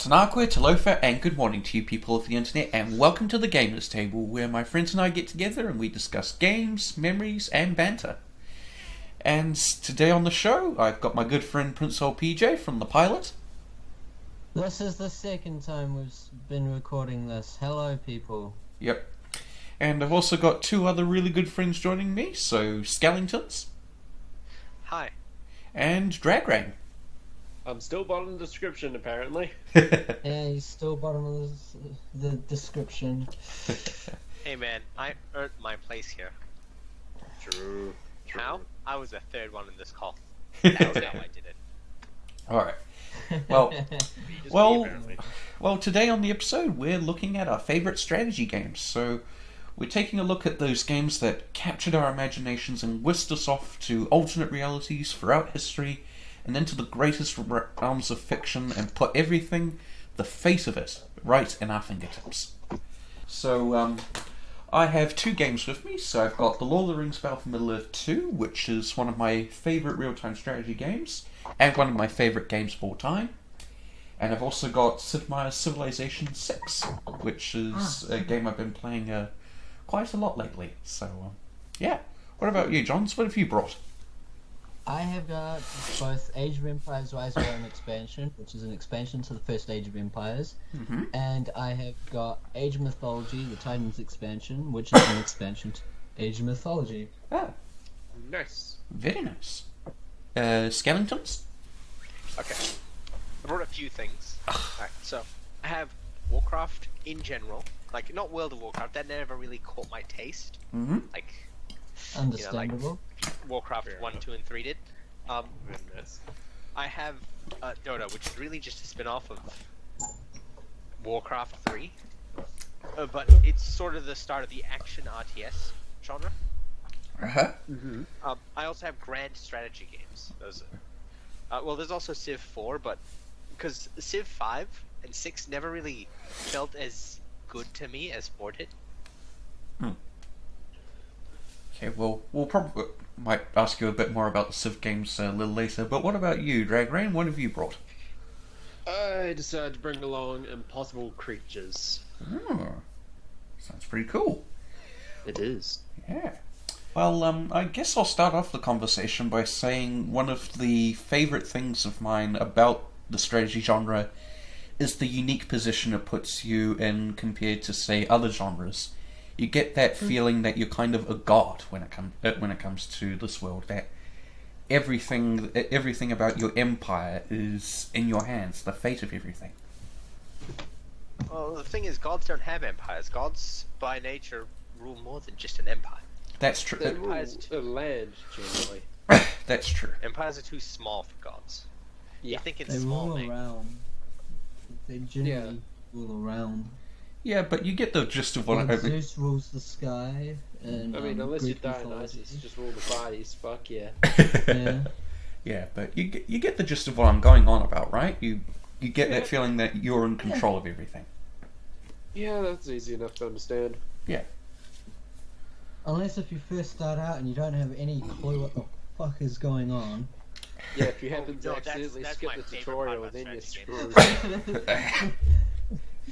Tanakwe, Talofa, and good morning to you people of the internet, and welcome to the Gamers Table, where my friends and I get together and we discuss games, memories, and banter. And today on the show, I've got my good friend Prince Old PJ from The Pilot. This is the second time we've been recording this. Hello, people. Yep. And I've also got two other really good friends joining me, so Skellingtons. Hi. And Dragrain. I'm still bottom of the description, apparently. Yeah, he's still bottom of the description. Hey man, I earned my place here. True. How? I was the third one in this call. That's how I did it. Alright. Well, today on the episode, we're looking at our favourite strategy games. So, we're taking a look at those games that captured our imaginations and whisked us off to alternate realities throughout history and into the greatest realms of fiction and put everything, the face of it, right in our fingertips. So, I have two games with me. So I've got The Lord of the Rings Battle for Middle-earth 2, which is one of my favourite real-time strategy games, and one of my favourite games of all time. And I've also got Sid Meier's Civilization 6, which is a game I've been playing quite a lot lately. So, yeah. What about you, Johns? What have you brought? I have got both Age of Empires Rise of Rome expansion, which is an expansion to the first Age of Empires, and I have got Age of Mythology, the Titans expansion, which is an expansion to Age of Mythology. Ah, Nice. very nice. Skellingtons? Okay. I brought a few things. Alright, so I have Warcraft in general. Like, not World of Warcraft, that never really caught my taste. Mm-hmm. Like, Understandable. Warcraft Fair 1, enough. 2, and 3 did. Goodness. I have Dota, which is really just a spin-off of Warcraft 3. But it's sort of the start of the action RTS genre. Uh-huh. Mm-hmm. I also have grand strategy games. Those well, there's also Civ 4, but because Civ 5 and 6 never really felt as good to me as 4 did. Okay, well, we'll probably might ask you a bit more about the Civ games a little later, but what about you, Dragrain? What have you brought? I decided to bring along Impossible Creatures. Oh, sounds pretty cool. It is. Yeah. Well, I guess I'll start off the conversation by saying one of the favourite things of mine about the strategy genre is the unique position it puts you in compared to, say, other genres. You get that feeling that you're kind of a god when it comes to this world. That everything about your empire is in your hands. The fate of everything. Well, the thing is, gods don't have empires. Gods, by nature, rule more than just an empire. That's true. They rule a land, generally. That's true. Empires are too small for gods. Yeah. You think it's They small, rule mate. around. They generally rule around. Yeah, but you get the gist of what Like I Zeus rules the sky, and I mean, unless Greek you're mythology. Dionysus, just rule the bodies. Fuck yeah. Yeah. Yeah, but you get the gist of what I'm going on about, right? You get that feeling that you're in control of everything. Yeah, that's easy enough to understand. Yeah. Unless if you first start out and you don't have any clue what the fuck is going on. Yeah, if you happen to No, that's accidentally my skip the favorite tutorial, part then about you're strategy screwed.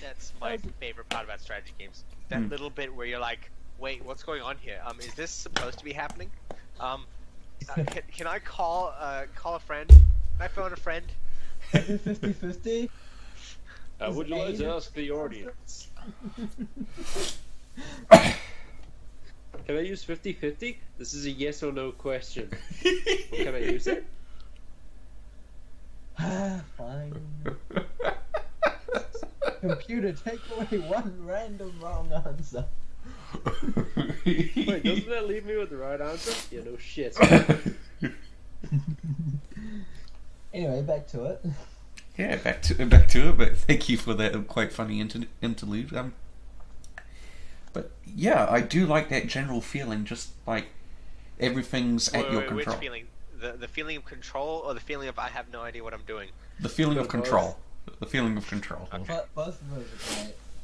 That's my favorite part about strategy games. That little bit where you're like, wait, what's going on here? Is this supposed to be happening? Can I call a friend? Can I phone a friend? 50-50? Would you like to ask the audience? Can I use 50-50? This is a yes or no question. Can I use it? Fine. Computer, take away one random wrong answer. Wait, doesn't that leave me with the right answer? Yeah, no shit. Anyway, back to it. Yeah, back to it. But thank you for that quite funny interlude. But yeah, I do like that general feeling, just like everything's at your control. Which feeling? The feeling of control, or the feeling of I have no idea what I'm doing? The feeling of control. The feeling of control. But both of those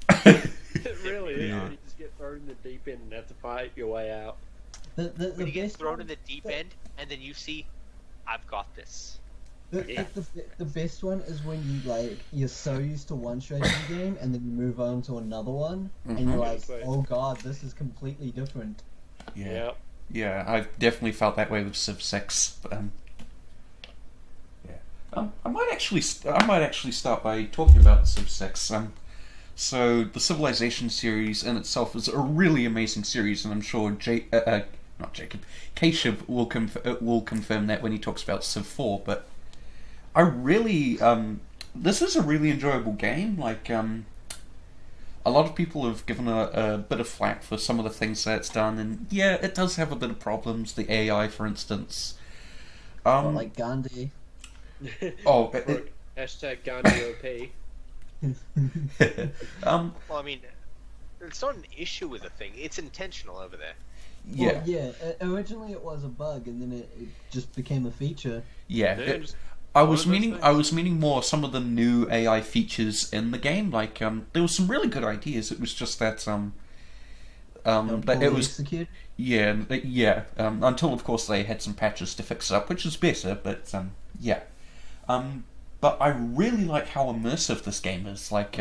are great. It really is. Yeah. You just get thrown in the deep end and have to fight your way out. The When you get best thrown one- in the deep end, and then you see, I've got this. The best one is when you're so used to one strategy game and then you move on to another one and you're like, oh god, this is completely different. Yeah. Yeah, I've definitely felt that way with Civ 6. But, I might actually start by talking about Civ 6. So the Civilization series in itself is a really amazing series, and I'm sure not Jacob, Keshav will confirm that when he talks about Civ 4. But I really, this is a really enjoyable game. Like, a lot of people have given a bit of flack for some of the things that it's done, and yeah, it does have a bit of problems. The AI, for instance. Like Gandhi. Hashtag Gandhi OP. Well, I mean, it's not an issue with the thing. It's intentional over there. Yeah. Well, yeah. Originally it was a bug, and then it just became a feature. Yeah. I was meaning more some of the new AI features in the game. Like, there was some really good ideas. It was just that that it was executed? yeah. Until of course they had some patches to fix it up, which is better. But yeah. But I really like how immersive this game is. Like,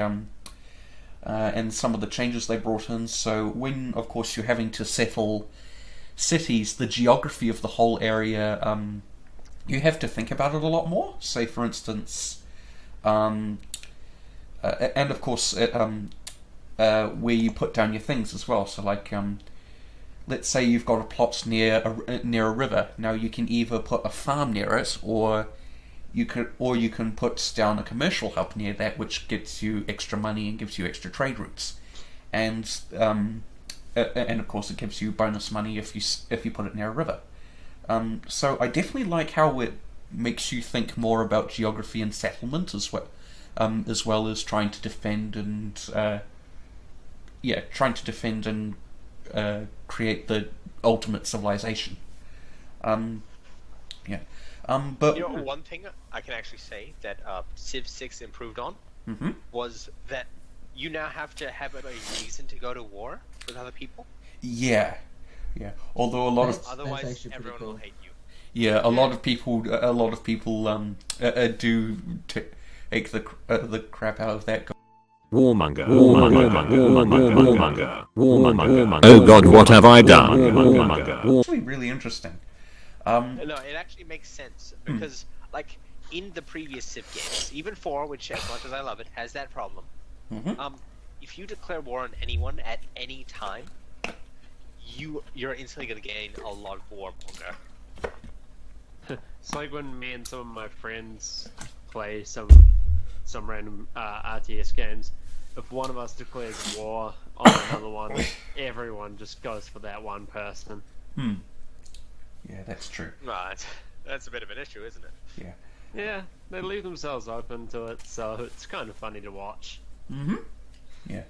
and some of the changes they brought in. So when, of course, you're having to settle cities, the geography of the whole area, you have to think about it a lot more. Say, for instance, and of course, where you put down your things as well. So, like, let's say you've got a plot near a river. Now you can either put a farm near it, or you can put down a commercial hub near that, which gets you extra money and gives you extra trade routes, and of course it gives you bonus money if you put it near a river. So I definitely like how it makes you think more about geography and settlement as well as trying to defend and create the ultimate civilization. But You know, one thing I can actually say that Civ 6 improved on was that you now have to have a reason to go to war with other people. yeah. Although a lot of Otherwise, everyone will hate you. a lot of people do take the crap out of that. Warmonger. Oh God, what have I done? It's actually really interesting. No, it actually makes sense because, like, in the previous Civ games, even 4, which as much as I love it, has that problem. If you declare war on anyone at any time, you're instantly going to gain a lot of warmonger. It's like when me and some of my friends play some random RTS games. If one of us declares war on another one, everyone just goes for that one person. Yeah, that's true. Right, that's a bit of an issue, isn't it? Yeah. Yeah, they leave themselves open to it, so it's kind of funny to watch. Yeah.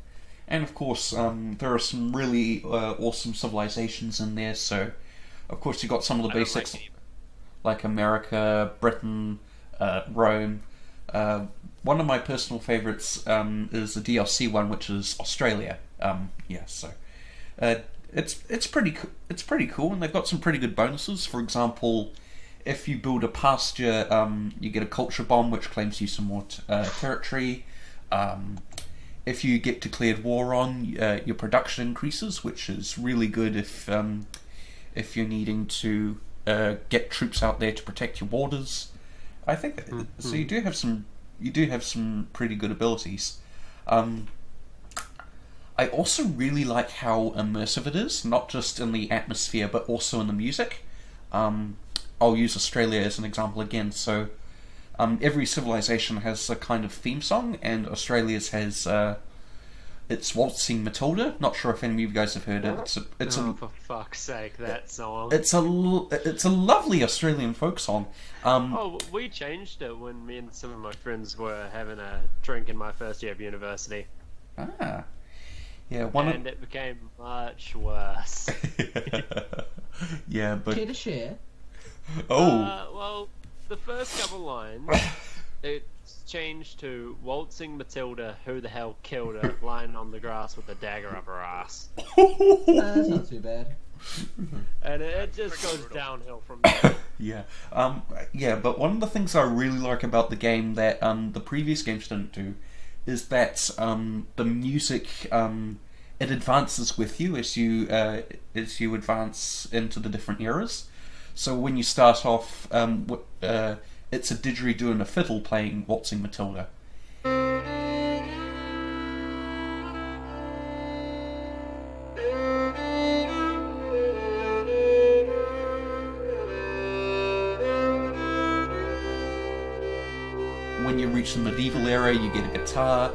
And of course, there are some really awesome civilizations in there. So, of course, you've got some of the basics, like America, Britain, Rome. One of my personal favorites is the DLC one, which is Australia. It's pretty cool, and they've got some pretty good bonuses. For example, if you build a pasture, you get a culture bomb, which claims you some more territory. If you get declared war on, your production increases, which is really good if you're needing to get troops out there to protect your borders. I think so. You do have some pretty good abilities. I also really like how immersive it is, not just in the atmosphere, but also in the music. I'll use Australia as an example again. So, every civilization has a kind of theme song, and Australia's has it's Waltzing Matilda. Not sure if any of you guys have heard it. For fuck's sake, that song. It's a lovely Australian folk song. We changed it when me and some of my friends were having a drink in my first year of university. Ah. Yeah, it became much worse. Yeah, but Care to share? Well, the first couple lines, it's changed to Waltzing Matilda, who the hell killed her, lying on the grass with a dagger up her ass. That's not too bad. And it just goes downhill from there. Yeah. Yeah, but one of the things I really like about the game that the previous games didn't do is that the music it advances with you as you advance into the different eras. So when you start off, it's a didgeridoo and a fiddle playing Waltzing Matilda. When you reach the medieval era, you get a guitar.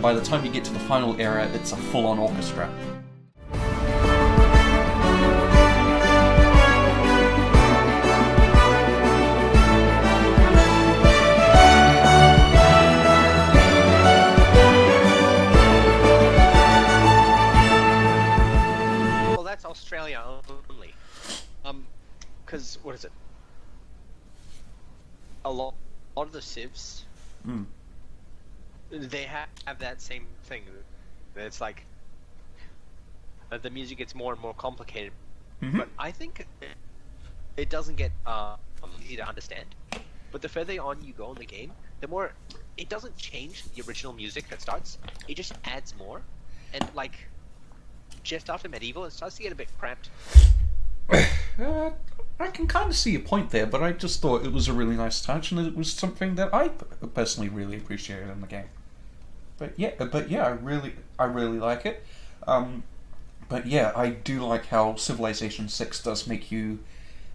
By the time you get to the final era, it's a full-on orchestra. Well, that's Australia only. Because what is it? A lot of the civs, they have that same thing. It's like the music gets more and more complicated, but I think it doesn't get easy to understand. But the further on you go in the game, the more it doesn't change the original music that starts. It just adds more, and like just after medieval, it starts to get a bit cramped. I can kind of see your point there, but I just thought it was a really nice touch, and it was something that I personally really appreciated in the game. But yeah, I really like it. But yeah, I do like how Civilization 6 does make you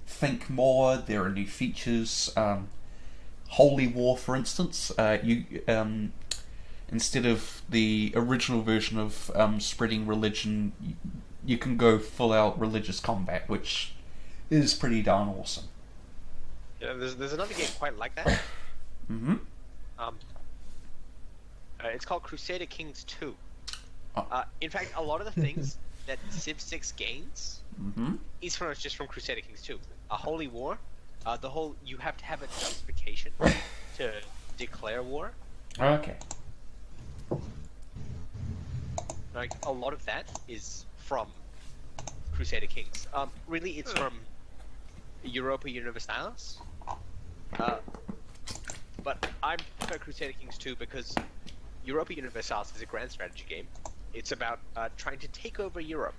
think more. There are new features. Holy War, for instance, instead of the original version of spreading religion, you can go full out religious combat, which is pretty darn awesome. Yeah, there's another game quite like that. It's called Crusader Kings 2. In fact, a lot of the things that Civ 6 gains is just from Crusader Kings 2. A holy war, you have to have a justification to declare war. Okay. Like a lot of that is from Crusader Kings. Really, it's from Europa Universalis. But I prefer Crusader Kings 2 because Europa Universalis is a grand strategy game. It's about trying to take over Europe.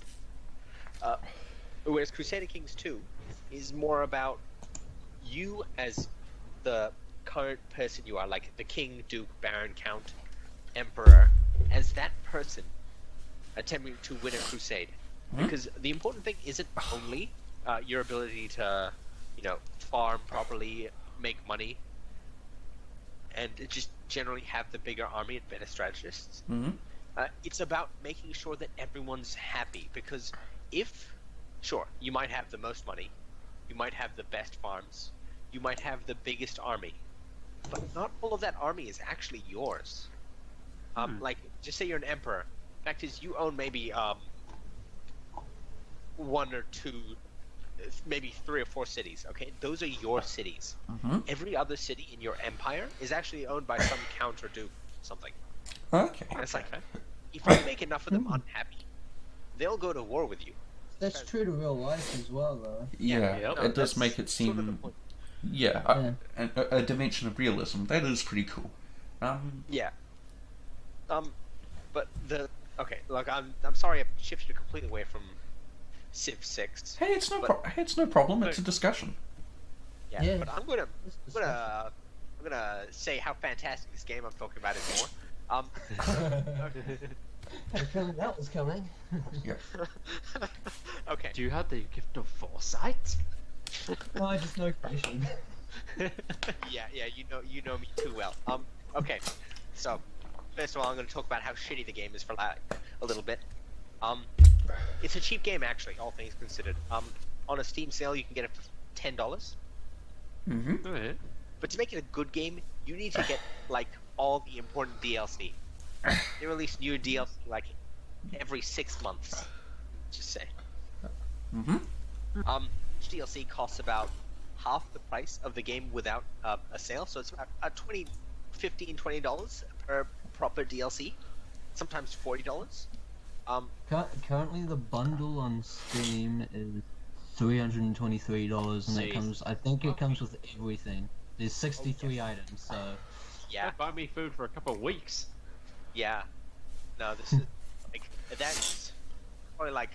Whereas Crusader Kings 2 is more about you as the current person you are, like the king, duke, baron, count, emperor, as that person attempting to win a crusade. Because the important thing isn't only your ability to, farm properly, make money, and just generally have the bigger army and better strategists. It's about making sure that everyone's happy, because sure, you might have the most money, you might have the best farms, you might have the biggest army, but not all of that army is actually yours. Like, just say you're an emperor. Fact is, you own maybe one or two, maybe 3 or 4 cities. Okay, those are your cities. Every other city in your empire is actually owned by some count or duke, something. Okay. And it's like, if you make enough of them unhappy, they'll go to war with you. That's true to real life as well, though. Yeah, no, it does that's make it sort of the seem. point. Yeah, a dimension of realism. That is pretty cool. Yeah. But okay, look, I'm sorry I shifted completely away from Civ 6. Hey, it's no problem. It's a discussion. Yeah, but I'm gonna say how fantastic this game I'm talking about is more. Had a feeling that was coming. Yeah. Okay. Do you have the gift of foresight? No, I just know creation. Yeah, you know me too well. Okay. So, first of all, I'm gonna talk about how shitty the game is for a little bit. It's a cheap game actually, all things considered. On a Steam sale, you can get it for $10. Alright. But to make it a good game, you need to get like all the important DLC. They release new DLC like every 6 months. Just say. Each DLC costs about half the price of the game without a sale, so it's about $15-$20 per proper DLC. Sometimes $40. Currently, the bundle on Steam is $323, and that Jeez. comes. I think it comes with everything. There's 63 items, so Yeah, Buy me food for a couple of weeks. yeah. No, this is like that's probably like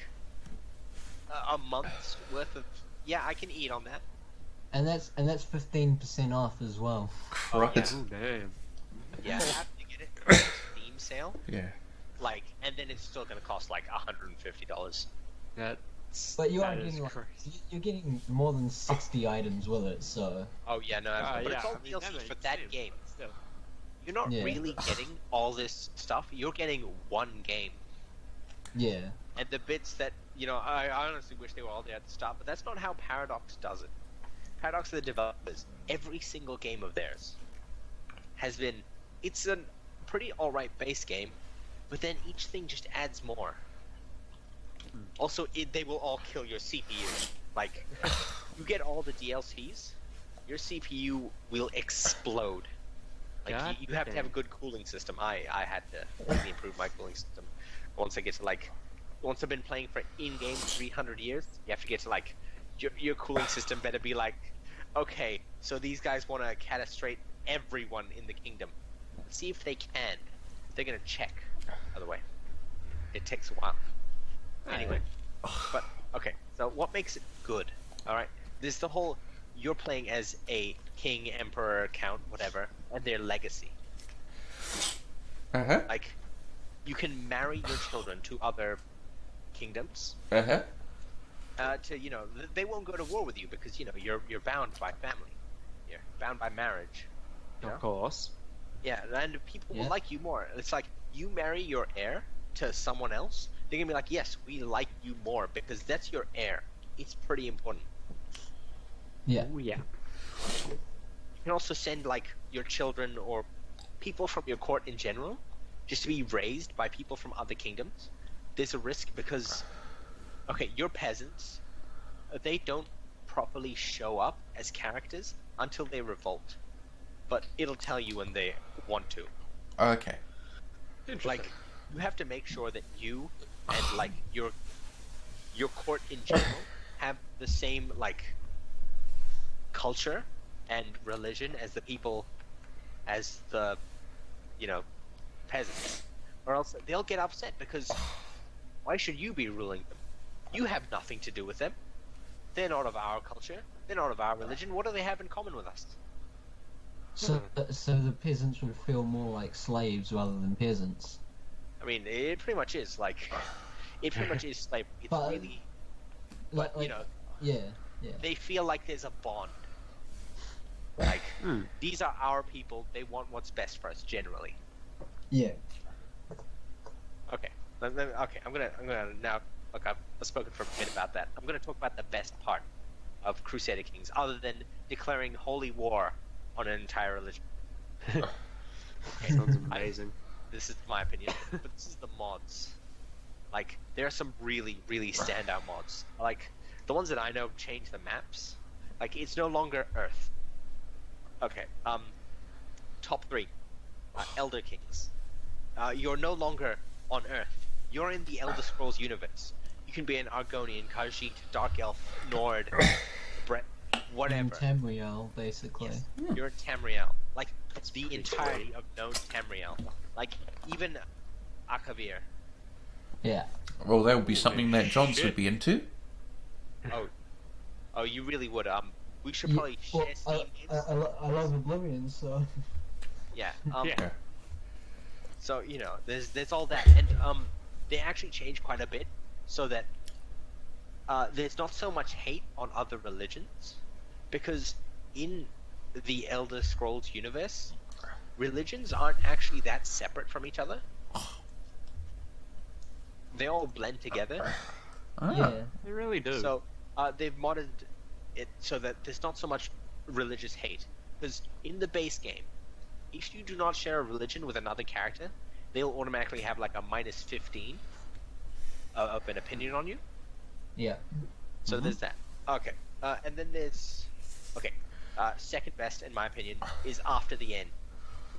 a month's worth of. Yeah, I can eat on that. and that's 15% off as well. Christ. Oh damn. Yeah, I have to get it on a Steam sale. Yeah. Like, and then it's still gonna cost like $150. That's. But you are that is getting like, crazy. you're getting more than 60 items with it, so Oh yeah, no, but yeah, it's all I mean, DLC for makes that sense, game. but still. You're not Yeah. really getting all this stuff. You're getting one game. yeah. And the bits that, I honestly wish they were all there at the start, but that's not how Paradox does it. Paradox are the developers. Every single game of theirs has been, it's a pretty alright base game, but then each thing just adds more. Also, they will all kill your CPU. Like, you get all the DLCs, your CPU will explode. Like, God you have to have a damn. good cooling system. I had to really improve my cooling system. Once I get to, like, once I've been playing for in-game 300 years, you have to get to, like, your cooling system better be like, okay, so these guys want to catastrate everyone in the kingdom. Let's see if they can. They're going to check, by the way. It takes a while. Anyway, but okay. So what makes it good? All right, there's the whole you're playing as a king, emperor, count, whatever, and their legacy. Uh-huh. Like, you can marry your children to other kingdoms. Uh-huh. They won't go to war with you because you're bound by family. You're bound by marriage. You know? Of course. Yeah, and people will Yeah. like you more. It's like you marry your heir to someone else, they're gonna be like, yes, we like you more because that's your heir. It's pretty important. Yeah. Oh yeah. You can also send like your children or people from your court in general just to be raised by people from other kingdoms. There's a risk because, okay, your peasants, they don't properly show up as characters until they revolt, but it'll tell you when they want to. Okay. Interesting. Like, you have to make sure that you and like your court in general have the same like culture and religion as the people, as the peasants, or else they'll get upset because why should you be ruling them? You have nothing to do with them. They're not of our culture. They're not of our religion. What do they have in common with us? So the peasants would feel more like slaves rather than peasants. I mean, it pretty much is like, it pretty much is slavery. It's But- really, but Yeah. Yeah. they feel like there's a bond. Like, Hmm. these are our people. They want what's best for us, generally. Yeah. Okay. Okay. I'm gonna now. Look, I've spoken for a bit about that. I'm gonna talk about the best part of Crusader Kings, other than declaring holy war on an entire religion. Sounds amazing. This is my opinion, but this is the mods. Like, there are some really, really standout mods. Like, the ones that I know change the maps. Like, it's no longer Earth. Okay, top 3. Elder Kings. You're no longer on Earth. You're in the Elder Scrolls universe. You can be an Argonian, Khajiit, Dark Elf, Nord, Brett, And whatever. Tamriel, basically. Yes, you're in Tamriel. Like, it's the entirety of known Tamriel. Like, even Akavir. Yeah. Well, that would be something that Johns Shit. would be into. Oh, you really would. We should Yeah, probably well, share Steam games. I love Oblivion, so. Yeah. Yeah. So there's all that, and they actually changed quite a bit, so that there's not so much hate on other religions, because in the Elder Scrolls universe, religions aren't actually that separate from each other. They all blend together. Ah. Yeah. They really do. So they've modded it so that there's not so much religious hate. Because in the base game, if you do not share a religion with another character, they'll automatically have like a minus 15 of an opinion on you. Yeah. So there's that. Okay. And then there's... Okay. Second best, in my opinion, is After the End.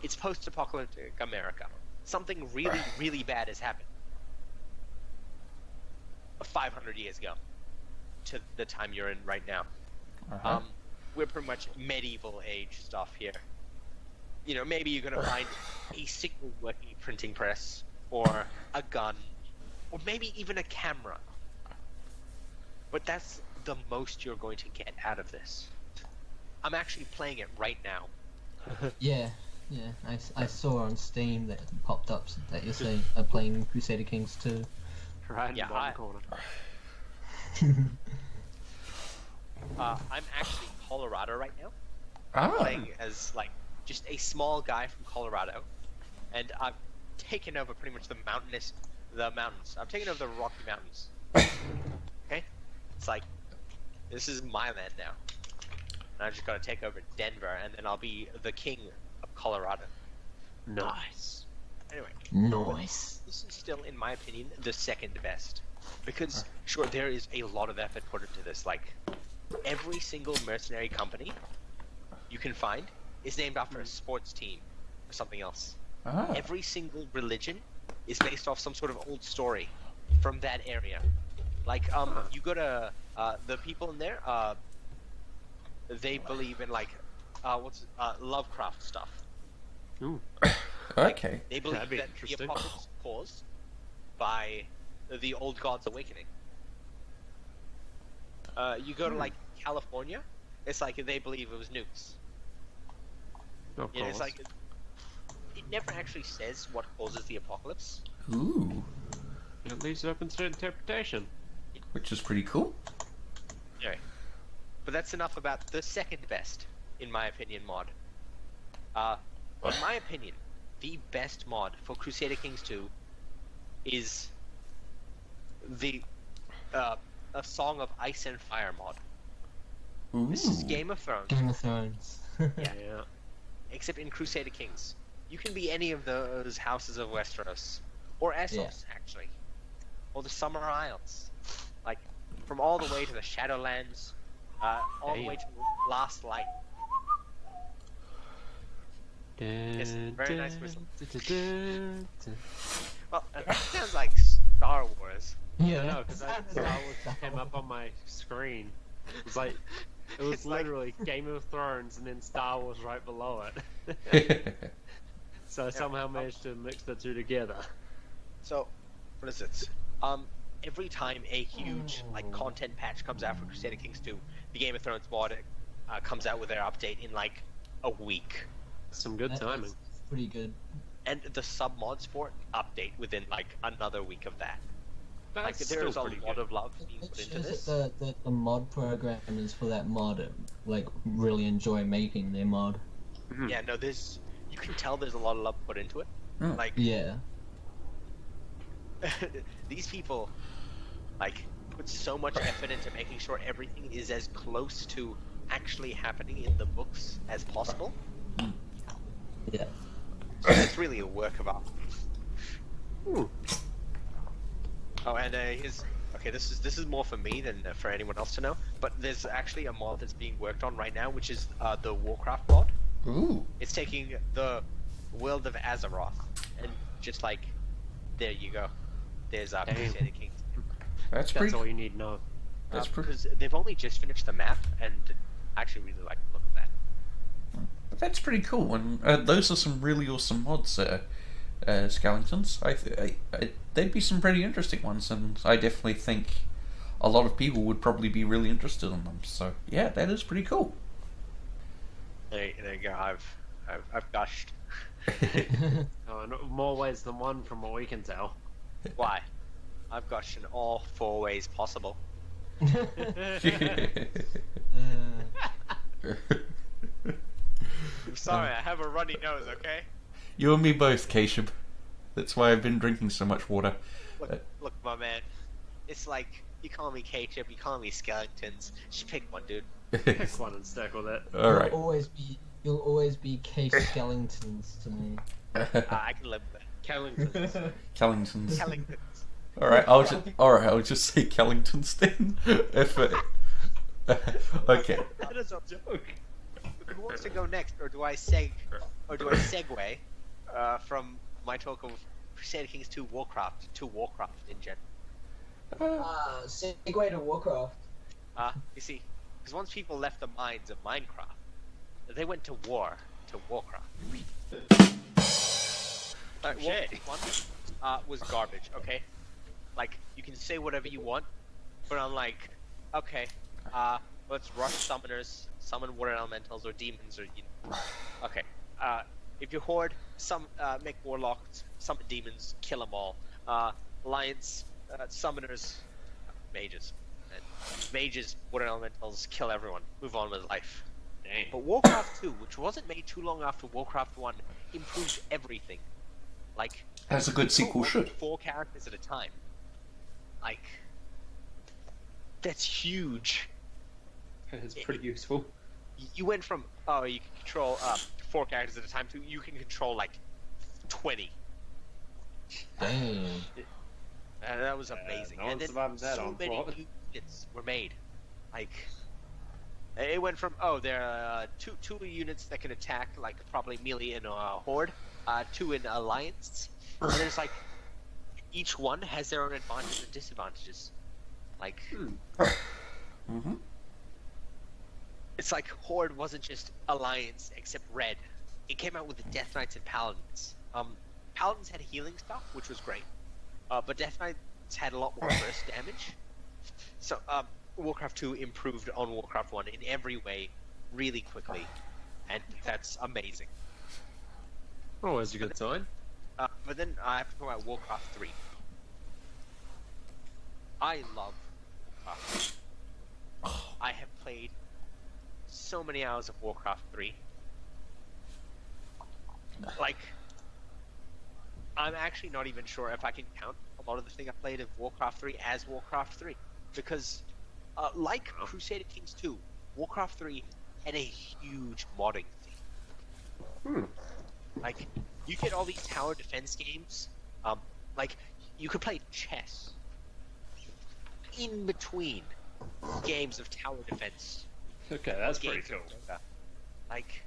It's post-apocalyptic America. Something really, really bad has happened. 500 years ago to the time you're in right now. Uh-huh. We're pretty much medieval age stuff here. You know, maybe you're gonna find a single working printing press, or a gun, or maybe even a camera. But that's the most you're going to get out of this. I'm actually playing it right now. Yeah, I saw on Steam that popped up that you're saying playing Crusader Kings 2. Right in Yeah, the bottom corner. I'm actually in Colorado right now, Ah. playing as like just a small guy from Colorado, and I've taken over pretty much the mountains. I've taken over the Rocky Mountains. Okay, it's like this is my land now. And I just gotta take over Denver, and then I'll be the king of Colorado. Nice. Anyway, Nice. this is still, in my opinion, the second best. Because, sure, there is a lot of effort put into this. Like, every single mercenary company you can find is named after a sports team or something else. Ah. Every single religion is based off some sort of old story from that area. Like, you go to the people in there, they believe in like Lovecraft stuff. Ooh. Okay. They believe That'd be that the interesting. apocalypse was caused by the old gods awakening. You go to like California, it's like they believe it was nukes. Of You know, it's course. like it never actually says what causes the apocalypse. Ooh. At least it opens to interpretation. Which is pretty cool. Anyway, but that's enough about the second best, in my opinion, mod. In my opinion, the best mod for Crusader Kings 2 is the A Song of Ice and Fire mod. Ooh. This is Game of Thrones, Game of Thrones. Yeah. Yeah. except in Crusader Kings. You can be any of those houses of Westeros, or Essos, actually, or the Summer Isles, like from all the way to the Shadowlands, all the way to Last Light. It's very nice whistle. Well, that sounds like Star Wars. Yeah. No, because Star Wars came up on my screen. It was like, it was It's like- literally Game of Thrones and then Star Wars right below it. So I somehow managed to mix the two together. So, what is it? Every time a huge like content patch comes out for Crusader Kings 2, the Game of Thrones mod comes out with their update in like a week, Some good timing. That's pretty good. and the sub mods for it update within like another week of that. Like That's there is a still pretty lot good. of love being It put into shows this. that the mod programmers for that mod like really enjoy making their mod. Yeah, no, you can tell there's a lot of love put into it. Mm. Like Yeah. these people, like, put so much effort into making sure everything is as close to actually happening in the books as possible. Yeah. So it's really a work of art. Ooh. Oh, and this is more for me than for anyone else to know. But there's actually a mod that's being worked on right now, which is the Warcraft mod. Ooh. It's taking the world of Azeroth and just like, there you go. There's Crusader Kings. That's That's pretty. all you need to know. That's pretty. Because they've only just finished the map, and I actually really like the look of that. That's pretty cool. And those are some really awesome mods, Skellingtons. They'd be some pretty interesting ones, and I definitely think a lot of people would probably be really interested in them. So yeah, that is pretty cool. There you go. I've gushed. Oh, in more ways than one from what we can tell. Why? I've gushed in all 4 ways possible. I'm sorry, I have a runny nose. Okay. You and me both, Kashib. That's why I've been drinking so much water. Look, my man. It's like you call me K-Chip, you call me Skeletons. Just pick one, dude. Pick one and stick with it. All right. You'll always be Case Skellingtons to me. I can live with that. Kellington. Kellingtons. Kellingtons. All right, I'll just say Kellingtons then. If okay. That is a joke. Who wants to go next, or do I segue from my talk of Crusader Kings to Warcraft in general? Segue to Warcraft. You see, because once people left the mines of Minecraft, they went to war, to Warcraft. Warcraft 1 was garbage, okay? Like, you can say whatever you want, but I'm like, okay, let's rush summoners, summon water elementals or demons or, okay. If you horde, make warlocks, summon demons, kill them all. Alliance, summoners, mages. And mages, water elementals, kill everyone. Move on with life. Dang. But Warcraft 2, which wasn't made too long after Warcraft 1, improved everything. Like, As a good sequel should. 4 characters at a time. Like, that's huge. It's pretty useful. You went from, you can control 4 characters at a time to you can control like 20. Damn. And that was amazing. No and one then survived that so many onslaught. new units were made. Like, it went from, there are two units that can attack, like, probably melee in a horde, 2 in alliance, and then it's like, each one has their own advantages and disadvantages. Like, Mm-hmm. it's like horde wasn't just alliance, except red. It came out with the Death Knights and Paladins. Paladins had healing stuff, which was great, but Death Knights had a lot more burst damage. So, Warcraft 2 improved on Warcraft 1 in every way, really quickly, and that's amazing. Always a good sign. But then I have to talk about Warcraft 3. I love Warcraft 3. I have played so many hours of Warcraft 3. Like, I'm actually not even sure if I can count a lot of the thing I played of Warcraft 3 as Warcraft 3. Because, like Crusader Kings 2, Warcraft 3 had a huge modding scene. Like, you get all these tower defense games, like, you could play chess in between games of tower defense. Okay, that's pretty games cool. of Dota. Like,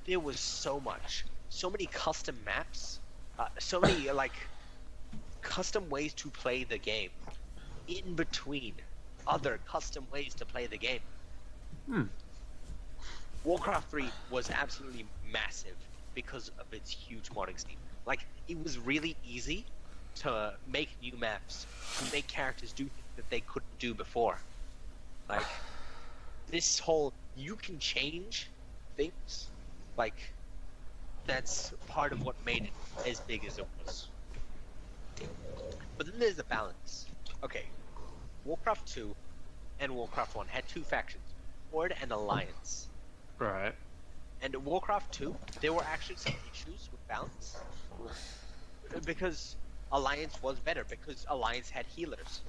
there was so much. So many custom maps, so many, like, custom ways to play the game in between other custom ways to play the game. Warcraft 3 was absolutely massive because of its huge modding scene. Like, it was really easy to make new maps, to make characters do things that they couldn't do before. Like, this whole, you can change things, like, that's part of what made it as big as it was. But then there's a balance. Okay, Warcraft 2 and Warcraft 1 had 2 factions, Horde and Alliance. Right. And in Warcraft 2, there were actually some issues with balance. Because Alliance was better, because Alliance had healers.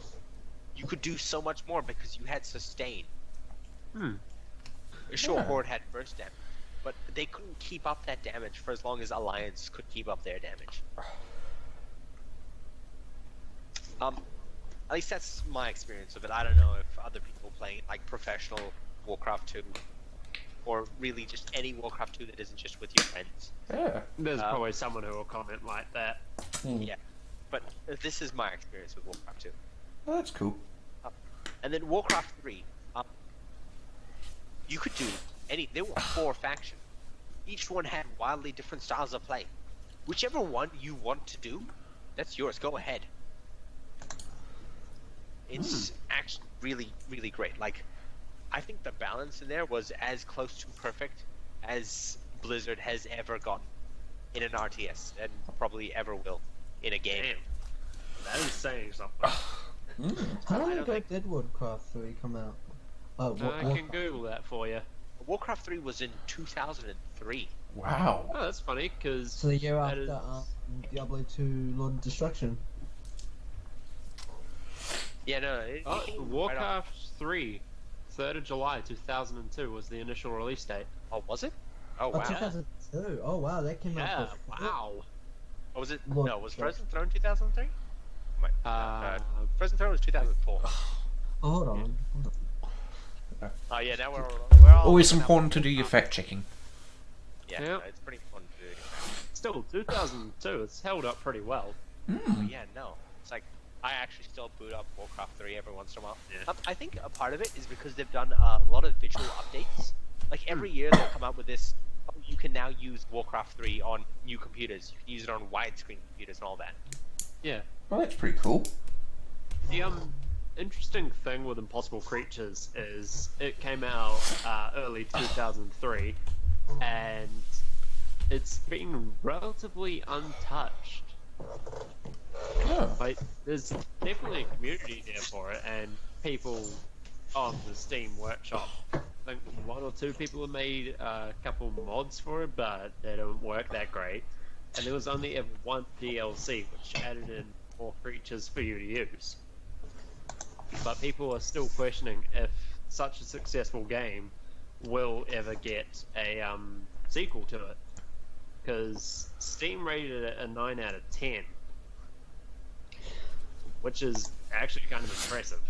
You could do so much more because you had sustain. Sure, Yeah. Horde had burst damage, but they couldn't keep up that damage for as long as Alliance could keep up their damage. At least that's my experience of it. I don't know if other people playing like professional Warcraft 2, or really just any Warcraft 2 that isn't just with your friends. Yeah. There's probably someone who will comment like that. Yeah, but this is my experience with Warcraft 2. Oh, that's cool. And then Warcraft 3, you could do there were 4 factions. Each one had wildly different styles of play. Whichever one you want to do, that's yours. Go ahead. It's actually really, really great. Like, I think the balance in there was as close to perfect as Blizzard has ever gotten in an RTS, and probably ever will in a game. Damn. That is saying something. How long don't ago think- did Warcraft 3 come out? Oh, I can Google that for you. Warcraft 3 was in 2003. Wow. Oh, that's funny, because so the year that after is- Diablo 2 Lord of Destruction. Yeah, no. It came right off- Warcraft 3, 3rd of July 2002 was the initial release date. Oh, was it? Oh, Oh, wow. 2002. Oh, wow, that came Yeah, out before. wow. Oh, was it? Lord No, was Destruction. Frozen Throne 2003? Frozen Throne was 2004. Oh, hold on. Oh, yeah, now we're all... Always important to do your fact checking. Yeah, Yep. no, it's pretty fun to do. Still, 2002, it's held up pretty well. Oh, yeah, no. It's like, I actually still boot up Warcraft 3 every once in a while. Yeah. I think a part of it is because they've done a lot of visual updates. Like every year they'll come out with this. Oh, you can now use Warcraft 3 on new computers. You can use it on widescreen computers and all that. Yeah. Well, that's pretty cool. The interesting thing with Impossible Creatures is it came out early 2003, and it's been relatively untouched. Oh. Like, there's definitely a community there for it, and people on the Steam Workshop. I think 1 or 2 people have made a couple mods for it, but they don't work that great. And there was only ever one DLC, which added in more creatures for you to use. But people are still questioning if such a successful game will ever get a sequel to it. Because Steam rated it a 9 out of 10. Which is actually kind of impressive.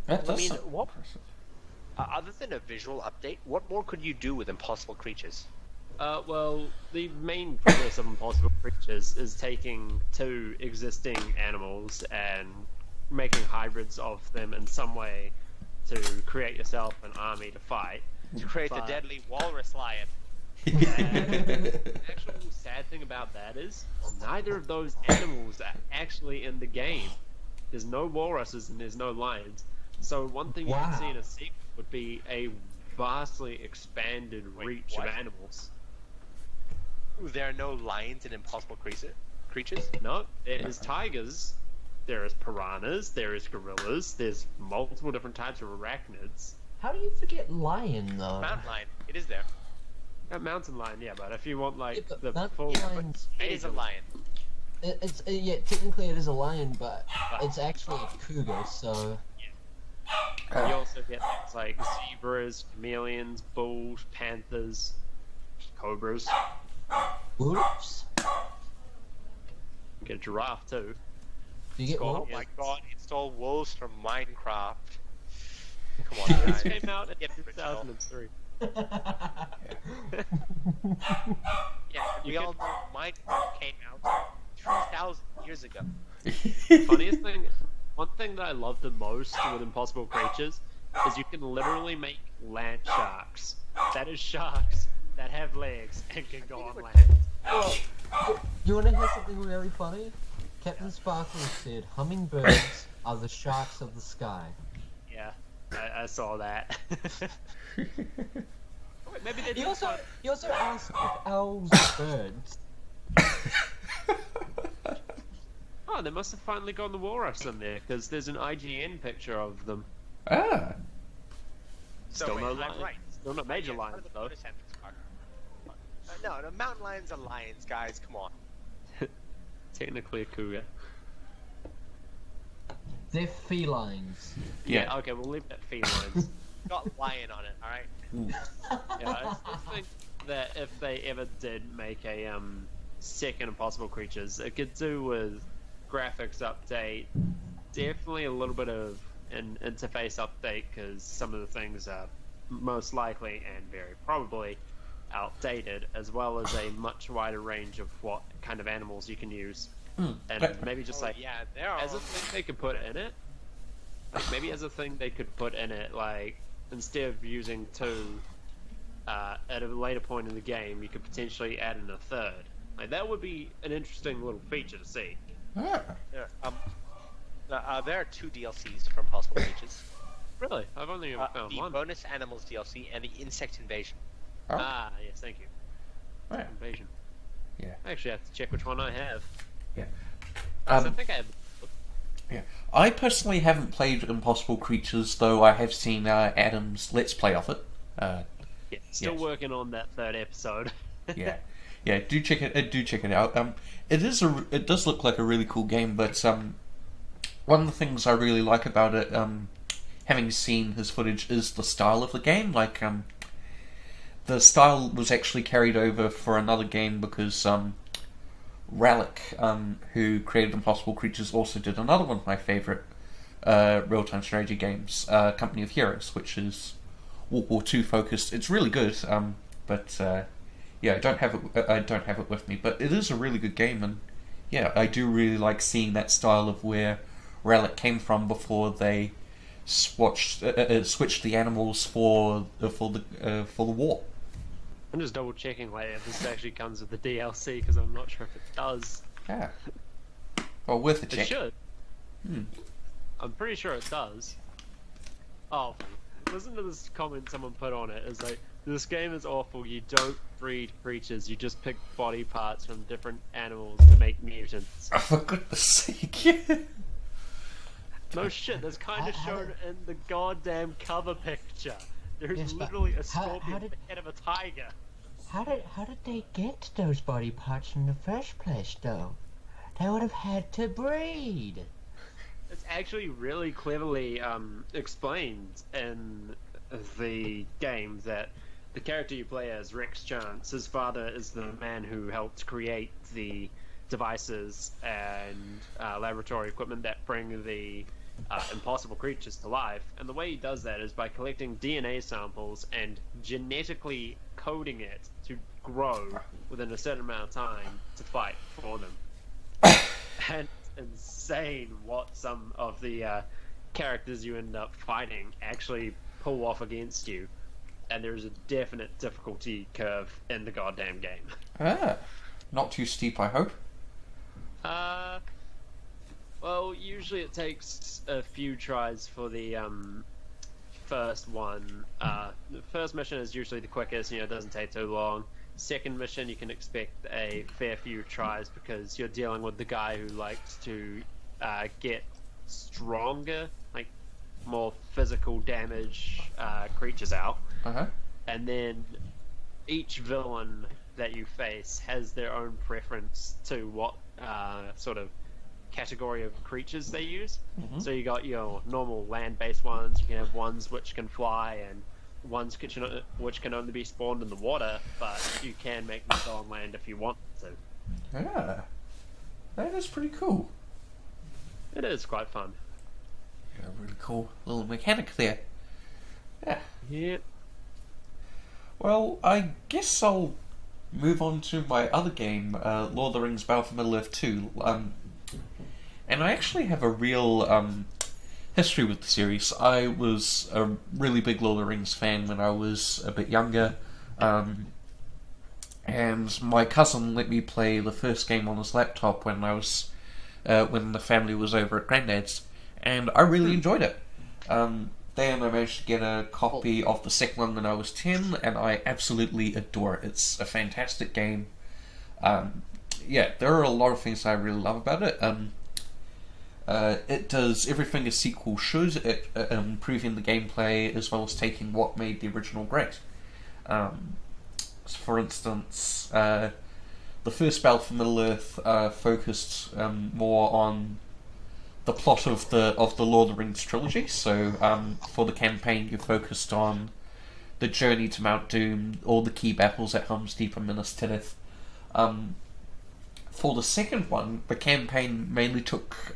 That does I mean, sound what- impressive. Other than a visual update, what more could you do with Impossible Creatures? Well, the main premise of Impossible Creatures is taking 2 existing animals and making hybrids of them in some way to create yourself an army to fight. To create the But- deadly walrus lion. And the actual sad thing about that is neither of those animals are actually in the game. There's no walruses and there's no lions. So one thing you Wow. can see in a sequel would be a vastly expanded Wait, reach what? of animals. There are no lions in Impossible Creatures? No, there is tigers, there is piranhas, there is gorillas, there's multiple different types of arachnids. How do you forget lion though? Mountain lion. It is there. A mountain lion, yeah, but if you want like Yeah, but the mountain full, lions- It is a lion. It's yeah, technically it is a lion, but it's actually a cougar. So you also get things like zebras, chameleons, bulls, panthers, cobras. wolves. You get a giraffe too. Do you get Skull. Oh wolves? my god, install wolves from Minecraft. Come on, This guys. came out in Get original. 2003. Yeah, we You all know Minecraft came out 2,000 years ago. Funniest thing, one thing that I love the most with Impossible Creatures is you can literally make land sharks. That is sharks that have legs and can go on land. Well, you want to hear something really funny? Captain Sparkle said, "Hummingbirds are the sharks of the sky." Yeah, I saw that. Wait, maybe they He did also one- he also asked if owls are birds. Oh, they must have finally gotten the walrus in there because there's an IGN picture of them. Ah. So Still wait, no I'm lions. right. Still not major Yeah, lions one of the though. bonus enemies are- no, mountain lions are lions, guys. Come on. Technically a cougar. They're felines. Yeah. Okay, we'll leave that felines. Got lion on it. All right. Yeah, I still think that if they ever did make a second Impossible Creatures, it could do with graphics update, definitely a little bit of an interface update because some of the things are most likely and very probably outdated, as well as a much wider range of what kind of animals you can use, and maybe just Oh, like yeah, there are. as a thing they could put in it, like maybe as a thing they could put in it, like instead of using 2 at a later point in the game, you could potentially add in a 3rd. Like that would be an interesting little feature to see. Ah. There are 2 DLCs from Impossible Creatures. Really, I've only ever found The one. bonus animals DLC and the insect invasion. Oh. Ah, yes, thank you. Yeah. Invasion. Yeah. I actually have to check which one I have. Yeah. 'Cause I Um, think I have. I personally haven't played Impossible Creatures, though I have seen Adam's Let's Play of it. Yeah, still yes. working on that 3rd episode. Yeah, yeah. Do check it. Do check it out. It does look like a really cool game, but one of the things I really like about it, having seen his footage, is the style of the game. Like, the style was actually carried over for another game because Relic, who created Impossible Creatures, also did another one of my favorite real-time strategy games, Company of Heroes, which is World War II focused. It's really good, but yeah, I don't have it with me. But it is a really good game, and yeah, I do really like seeing that style of where Relic came from before they switched the animals for the war. I'm just double checking later if this actually comes with the DLC because I'm not sure if it does. Yeah. Well, worth a It check. should. Hmm. I'm pretty sure it does. Oh, listen to this comment someone put on it. It's like, this game is awful. You don't breed creatures. You just pick body parts from different animals to make mutants. Oh, for goodness sake. No shit, that's kind of How shown did- in the goddamn cover picture. There's Yes, but literally a how scorpion did- with the head of a tiger. How did they get those body parts in the first place, though? They would have had to breed. It's actually really cleverly explained in the game that the character you play as, Rex Chance, his father is the man who helped create the devices and laboratory equipment that bring the impossible creatures to life. And the way he does that is by collecting DNA samples and genetically coding it to grow within a certain amount of time to fight for them. And it's insane what some of the characters you end up fighting actually pull off against you. And there's a definite difficulty curve in the goddamn game. Ah, not too steep, I hope. Well, usually it takes a few tries for the first one. The first mission is usually the quickest, it doesn't take too long. Second mission, you can expect a fair few tries because you're dealing with the guy who likes to get stronger, like more physical damage creatures out. Uh-huh. And then each villain that you face has their own preference to what sort of category of creatures they use. Mhm. So you got your normal land-based ones, you can have ones which can fly, and ones which can only be spawned in the water, but you can make them go on land if you want to. Yeah. That is pretty cool. It is quite fun. Yeah, really cool little mechanic there. Yeah. Yeah. Well, I guess I'll move on to my other game, Lord of the Rings Battle for Middle-earth 2. And I actually have a real history with the series. I was a really big Lord of the Rings fan when I was a bit younger. And my cousin let me play the first game on his laptop when I was when the family was over at Grandad's, and I really enjoyed it. Then I managed to get a copy of the second one when I was 10, and I absolutely adore it. It's a fantastic game. Yeah, there are a lot of things I really love about it. It does everything a sequel should, improving the gameplay as well as taking what made the original great. For instance, the first Battle for Middle-earth focused more on the plot of the Lord of the Rings trilogy. So for the campaign, you focused on the journey to Mount Doom, all the key battles at Helm's Deep and Minas Tirith. For the second one, the campaign mainly took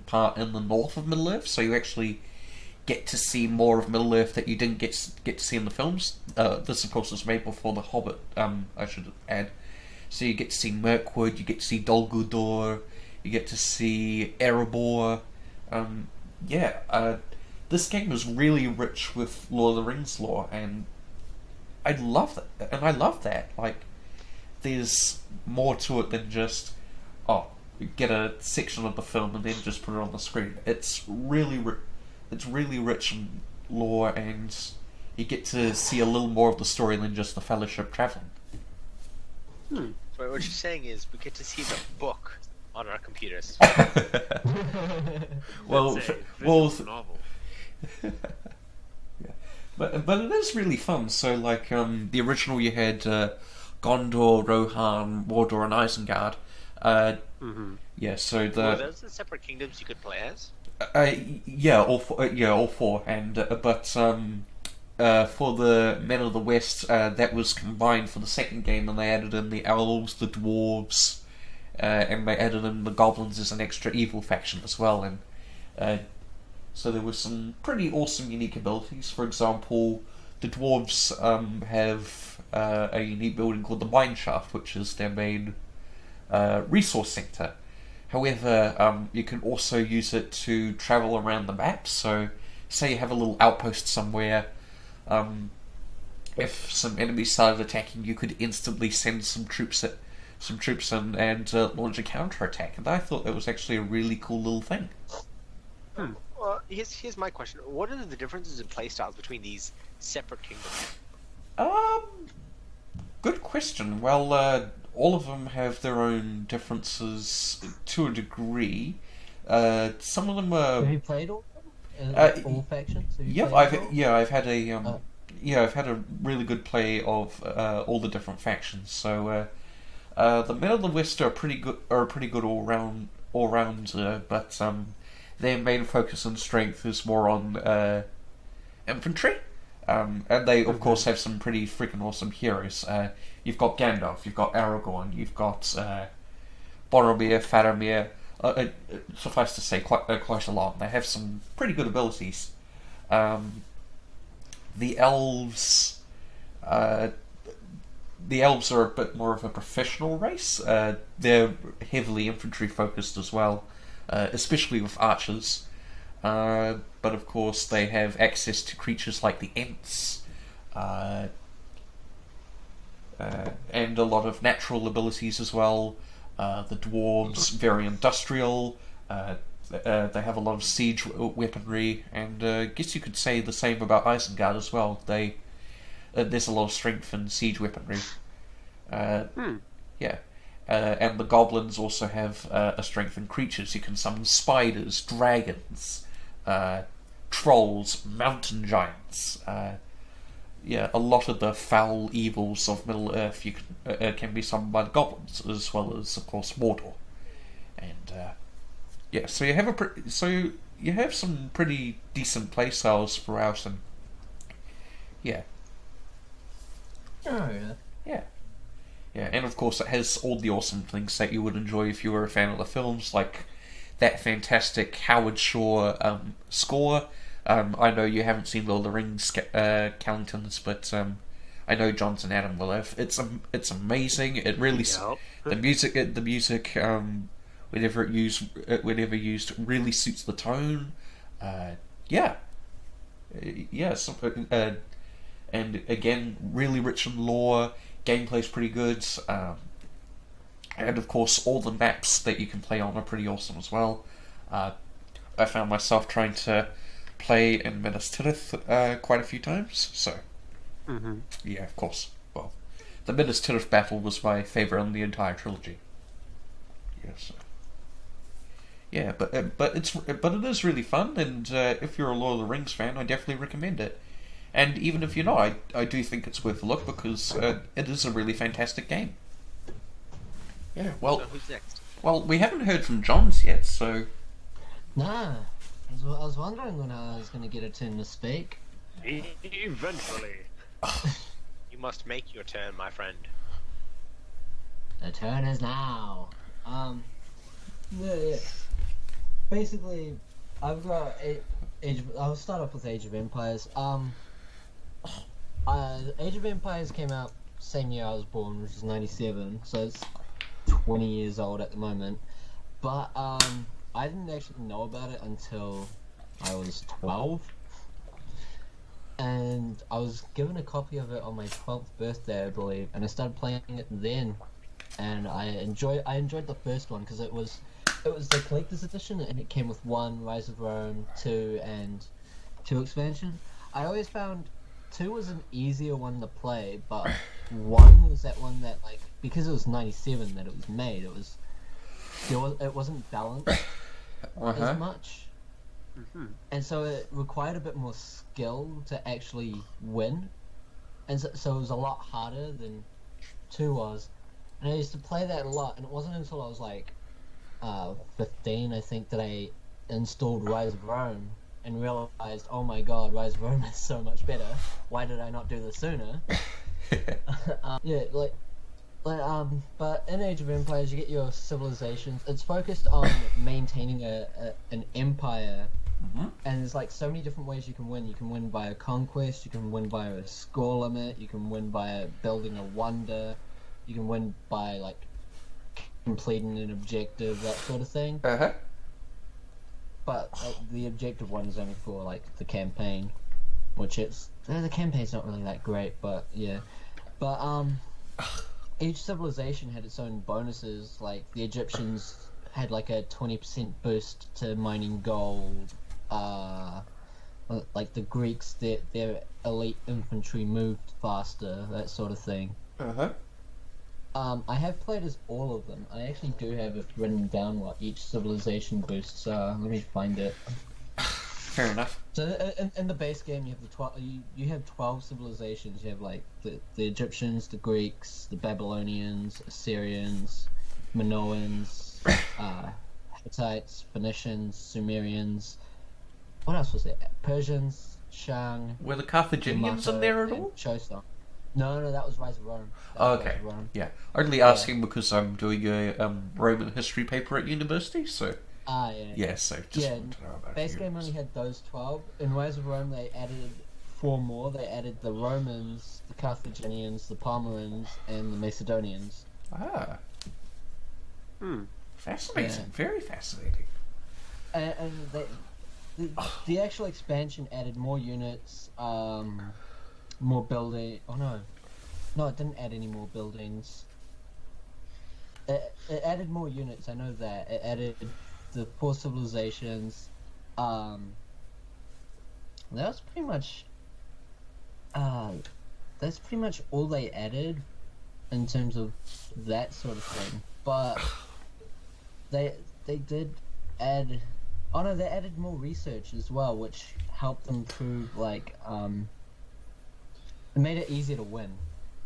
part in the north of Middle-earth, so you actually get to see more of Middle-earth that you didn't get to see in the films. This, of course, was made before The Hobbit, I should add. So you get to see Mirkwood, you get to see Dol Guldur, you get to see Erebor. This game is really rich with Lord of the Rings lore, and I love that. And I love that. Like, there's more to it than just, you get a section of the film and then just put it on the screen. It's really rich in lore, and you get to see a little more of the story than just the Fellowship traveling. So what you're saying is we get to see the book on our computers. Well, It's a well, visual novel. yeah. But it is really fun. So like the original, you had Gondor, Rohan, Mordor, and Isengard. Yeah. So Were the those the separate kingdoms you could play as? all four, and but for the Men of the West, that was combined for the second game, and they added in the elves, the dwarves, and they added in the goblins as an extra evil faction as well. And so there were some pretty awesome, unique abilities. For example, the dwarves have a unique building called the Mine Shaft, which is their main resource center. However, you can also use it to travel around the map. So, say you have a little outpost somewhere. If some enemies started attacking, you could instantly send some troops in and launch a counterattack. And I thought that was actually a really cool little thing. Well, here's my question: what are the differences in playstyles between these separate kingdoms? Good question. Well, all of them have their own differences to a degree. Some of them are. Have you played all of them? All factions? Have you Yeah, played all? I've had a I've had a really good play of all the different factions. So the men of the West are pretty good all round, but their main focus and strength is more on infantry. And they, of course, have some pretty freaking awesome heroes. You've got Gandalf, you've got Aragorn, you've got Boromir, Faramir. Suffice to say, quite a lot. They have some pretty good abilities. The elves, the elves are a bit more of a professional race. They're heavily infantry focused as well, especially with archers. But of course, they have access to creatures like the Ents, and a lot of natural abilities as well. The dwarves, very industrial. They have a lot of siege weaponry, and I guess you could say the same about Isengard as well. There's a lot of strength in siege weaponry. Yeah. And the goblins also have a strength in creatures. You can summon spiders, dragons, trolls, mountain giants. Yeah, a lot of the foul evils of Middle Earth can be summoned by the goblins, as well as, of course, Mordor. And yeah, so you have some pretty decent playstyles throughout, and yeah. Oh, yeah. Yeah. Yeah, and of course it has all the awesome things that you would enjoy if you were a fan of the films, like that fantastic Howard Shore score. I know you haven't seen Lord of the Rings, Callingtons, but I know Johnson Adam will have. It's amazing. It really the music whenever used really suits the tone. Yeah. And again, really rich in lore. Gameplay's pretty good. And of course, all the maps that you can play on are pretty awesome as well. I found myself trying to play in Minas Tirith quite a few times, so yeah, of course. Well, the Minas Tirith battle was my favourite in the entire trilogy. Yes. Yeah, but it is really fun, and if you're a Lord of the Rings fan, I definitely recommend it. And even if you're not, I do think it's worth a look, because it is a really fantastic game. Yeah, well, So who's next? well, we haven't heard from Johns yet, so Nah. I was wondering when I was going to get a turn to speak. Eventually. You must make your turn, my friend. The turn is now. Yeah. Basically, I've got I'll start off with Age of Empires. Age of Empires came out same year I was born, which is 97, so it's 20 years old at the moment. But I didn't actually know about it until I was 12. And I was given a copy of it on my 12th birthday, I believe, and I started playing it then. And I enjoyed the first one because it was the collector's edition, and it came with 1 Rise of Rome, 2, and 2 expansion. I always found 2 was an easier one to play, but 1 was that one that, like, because it was 97 that it was made, it wasn't balanced as much. And so it required a bit more skill to actually win, and so it was a lot harder than 2 was. And I used to play that a lot, and it wasn't until I was like 15, I think, that I installed Rise of Rome and realized, oh my god, Rise of Rome is so much better. Why did I not do this sooner? But in Age of Empires, you get your civilizations. It's focused on maintaining an empire. And there's like so many different ways you can win. You can win by a conquest, you can win by a score limit, you can win by building a wonder, you can win by like completing an objective, that sort of thing. Uh-huh. But the objective one is only for like the campaign, which the campaign's not really that great, but yeah. But each civilization had its own bonuses. Like the Egyptians had like a 20% boost to mining gold. Like the Greeks, their elite infantry moved faster, that sort of thing. Uh-huh. I have played as all of them. I actually do have it written down what each civilization boosts are. Let me find it. Fair enough. So in the base game, you have you have 12 civilizations. You have like the Egyptians, the Greeks, the Babylonians, Assyrians, Minoans, Hittites, Phoenicians, Sumerians. What else was there? Persians, Shang. Were the Carthaginians in there at all? Showstone. No, that was Rise of Rome. Oh, okay. Yeah. Only asking because I'm doing a Roman history paper at university, so... Ah, yeah. Yeah, so just wanted to know about base you. game only had those 12. In Rise of Rome, they added 4 more. They added the Romans, the Carthaginians, the Palmyrans, and the Macedonians. Ah. Hmm. Fascinating. Yeah. Very fascinating. And the actual expansion added more units, more building. Oh no, it didn't add any more buildings. It added more units. I know that it added the 4 civilizations. That was pretty much. That's pretty much all they added in terms of that sort of thing. But they did add. Oh no, they added more research as well, which helped them prove like it made it easier to win,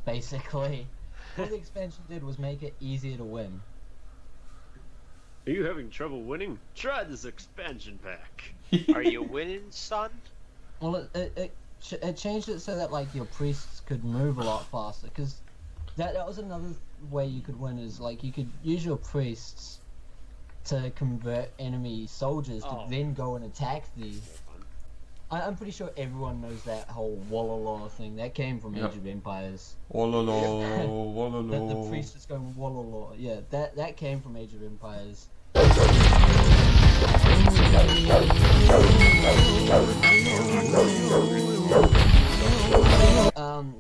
basically. All the expansion did was make it easier to win. Are you having trouble winning? Try this expansion pack. Are you winning, son? Well, it changed it so that like your priests could move a lot faster, because that was another way you could win, is like you could use your priests to convert enemy soldiers to then go and attack the... I'm pretty sure everyone knows that whole Wallalaw thing. That came from Age of Empires. Wallalaw, The wallalaw. priest is going Wallalaw. Yeah, that came from Age of Empires.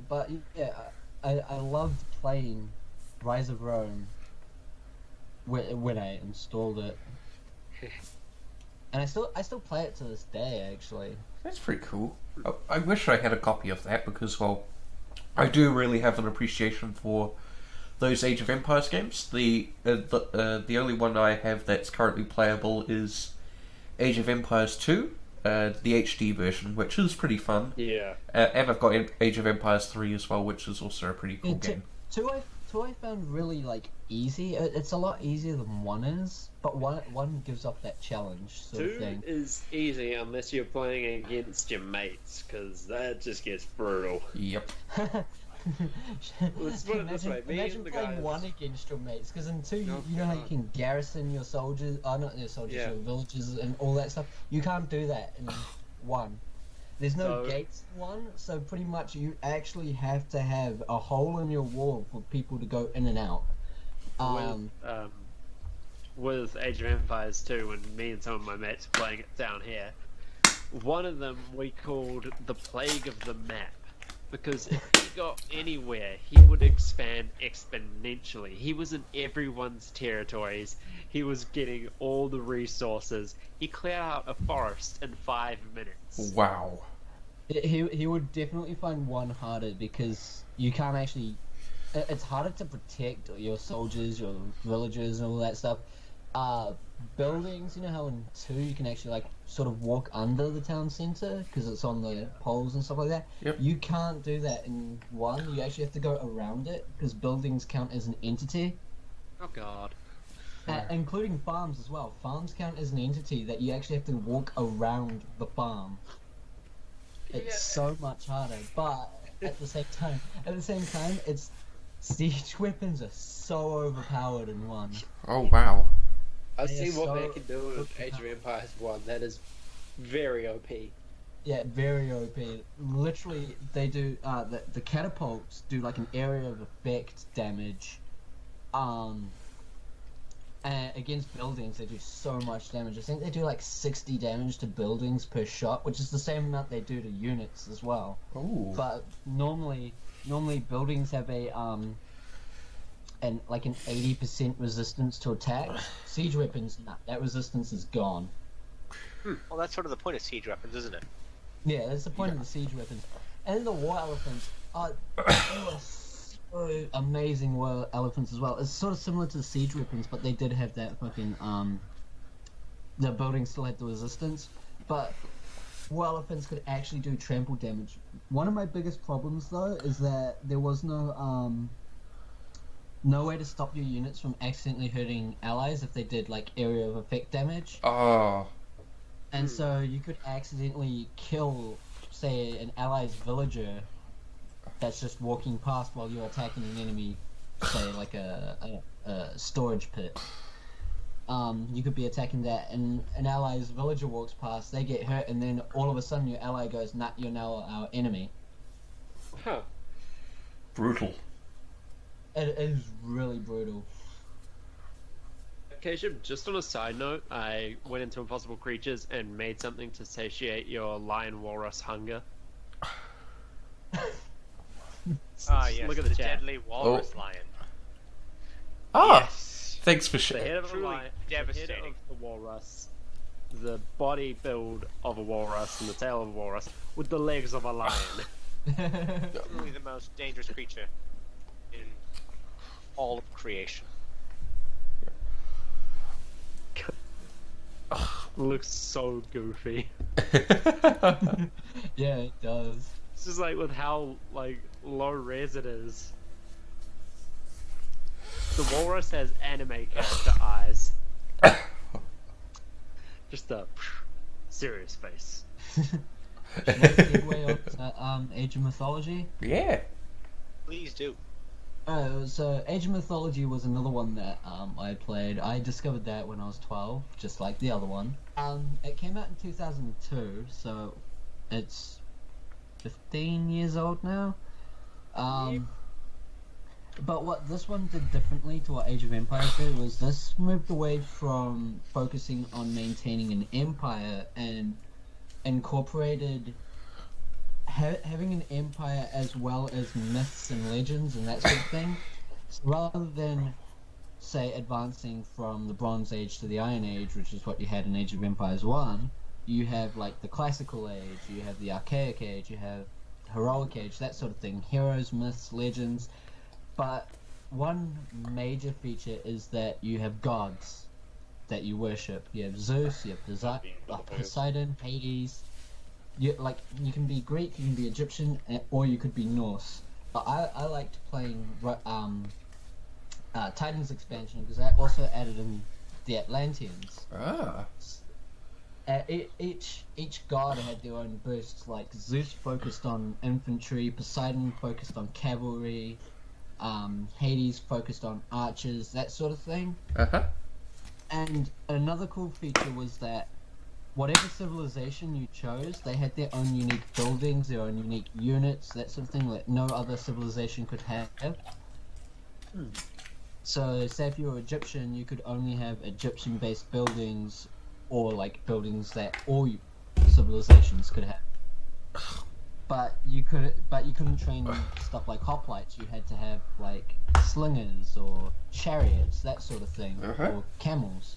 But yeah, I loved playing Rise of Rome when I installed it, and I still play it to this day. Actually, That's pretty cool. I wish I had a copy of that because, well, I do really have an appreciation for those Age of Empires games. The only one I have that's currently playable is Age of Empires 2, the HD version, which is pretty fun. Yeah. And I've got Age of Empires 3 as well, which is also a pretty cool game. Two I found really like easy. It's a lot easier than 1 is, but one gives up that challenge sort of 2 thing. is easy unless you're playing against your mates, because that just gets brutal. Yep. Let's put it this way, me Imagine and the playing guys- 1 against your mates, because in 2 you Oh, know how you God. can garrison your soldiers, not your soldiers, Yeah. your villages and all that stuff. You can't do that in 1. There's no So- gates in 1, so pretty much you actually have to have a hole in your wall for people to go in and out. With Age of Empires 2, when me and some of my mates were playing it down here, one of them we called the Plague of the Map, because if he got anywhere, he would expand exponentially. He was in everyone's territories. He was getting all the resources. He cleared out a forest in 5 minutes. Wow. He would definitely find 1 harder, because you can't actually... It's harder to protect your soldiers, your villagers, and all that stuff. Buildings, you know how in 2 you can actually like sort of walk under the town centre because it's on the poles and stuff like that? Yep. You can't do that in 1. You actually have to go around it because buildings count as an entity. Oh god. Including farms as well. Farms count as an entity that you actually have to walk around the farm. It's so much harder, but at the same time, it's siege weapons are so overpowered in 1. Oh, wow. I've They are seen what they so can do with Age of Empires 1. That is very OP. Yeah, very OP. Literally, they do the catapults do like an area of effect damage. Against buildings, they do so much damage. I think they do like 60 damage to buildings per shot, which is the same amount they do to units as well. Ooh. But normally buildings have an 80% resistance to attack. Siege weapons, nah, that resistance is gone. Well, that's sort of the point of siege weapons, isn't it? Yeah, that's the point of the siege weapons. And the war elephants are so amazing war elephants as well. It's sort of similar to the siege weapons, but they did have that fucking the building still had the resistance, but war elephants could actually do trample damage. One of my biggest problems though is that there was no way to stop your units from accidentally hurting allies if they did like area of effect damage. Oh. And so you could accidentally kill, say, an ally's villager that's just walking past while you're attacking an enemy, say, like a storage pit. You could be attacking that, and an ally's villager walks past, they get hurt, and then all of a sudden your ally goes, nah, you're now our enemy. Huh. Brutal. It is really brutal. Keshav, just on a side note, I went into Impossible Creatures and made something to satiate your lion walrus hunger. Yes, Look at the chat. deadly walrus lion. Ah! Yes. Thanks for The sharing. head of the Truly lion, the head devastating. of the walrus, the body build of a walrus, and the tail of a walrus, with the legs of a lion. Truly the most dangerous creature in all of creation. Looks so goofy. Yeah, it does. It's just like with how like low res it is. The walrus has anime character eyes. Just a serious face. Let's segue on to Age of Mythology. Yeah. Please do. So Age of Mythology was another one that I played. I discovered that when I was 12, just like the other one. It came out in 2002, so it's 15 years old now. But what this one did differently to what Age of Empires did was this moved away from focusing on maintaining an empire and incorporated having an empire as well as myths and legends and that sort of thing. So rather than, say, advancing from the Bronze Age to the Iron Age, which is what you had in Age of Empires 1, you have like the Classical Age, you have the Archaic Age, you have Heroic Age, that sort of thing. Heroes, myths, legends. But one major feature is that you have gods that you worship. You have Zeus, you have Poseidon, Hades. You can be Greek, you can be Egyptian, or you could be Norse. But I liked playing Titan's expansion because that also added in the Atlanteans. Ah. Each god had their own bursts. Like Zeus focused on infantry, Poseidon focused on cavalry, Hades focused on archers, that sort of thing. Uh-huh. And another cool feature was that whatever civilization you chose, they had their own unique buildings, their own unique units, that sort of thing that no other civilization could have. So, say if you were Egyptian, you could only have Egyptian-based buildings, or like buildings that all civilizations could have. But you couldn't train stuff like hoplites. You had to have like slingers or chariots, that sort of thing, or camels.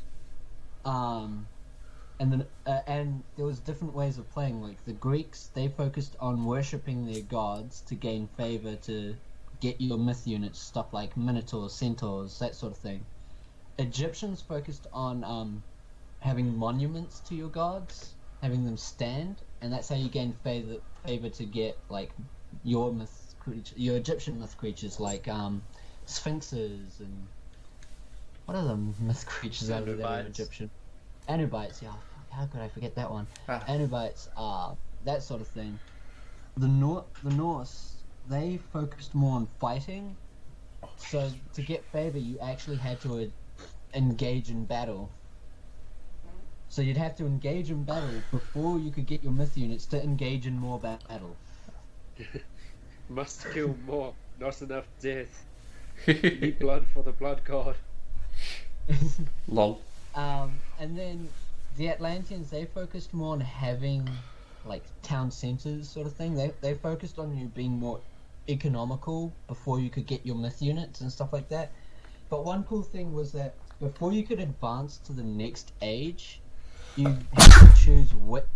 And there was different ways of playing. Like the Greeks, they focused on worshipping their gods to gain favor to get your myth units, stuff like minotaurs, centaurs, that sort of thing. Egyptians focused on having monuments to your gods, having them stand, and that's how you gain favor to get like your Egyptian myth creatures like sphinxes and what are the myth creatures out of that are Egyptian? Anubites, yeah. How could I forget that one? Anubites, that sort of thing. The Norse, they focused more on fighting. So to get favor, you actually had to engage in battle. So you'd have to engage in battle before you could get your myth units to engage in more battle. Must kill more, not enough death. Need blood for the blood god. Lol. And then the Atlanteans, they focused more on having like town centers sort of thing. They focused on you being more economical before you could get your myth units and stuff like that. But one cool thing was that before you could advance to the next age, you had to choose what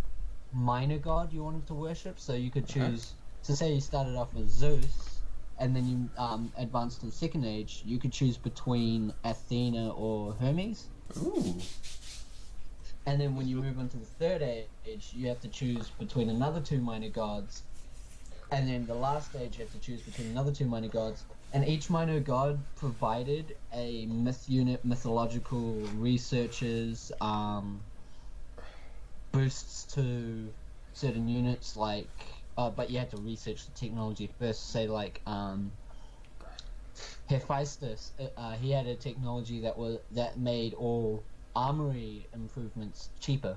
minor god you wanted to worship. So you could choose, so say you started off with Zeus, and then you advanced to the second age, you could choose between Athena or Hermes. Ooh. And then when you move on to the third age, you have to choose between another two minor gods. And then the last stage, you have to choose between another two minor gods. And each minor god provided a myth unit, mythological researches, boosts to certain units, like, but you had to research the technology first. Say like Hephaestus, he had a technology that made all armory improvements cheaper.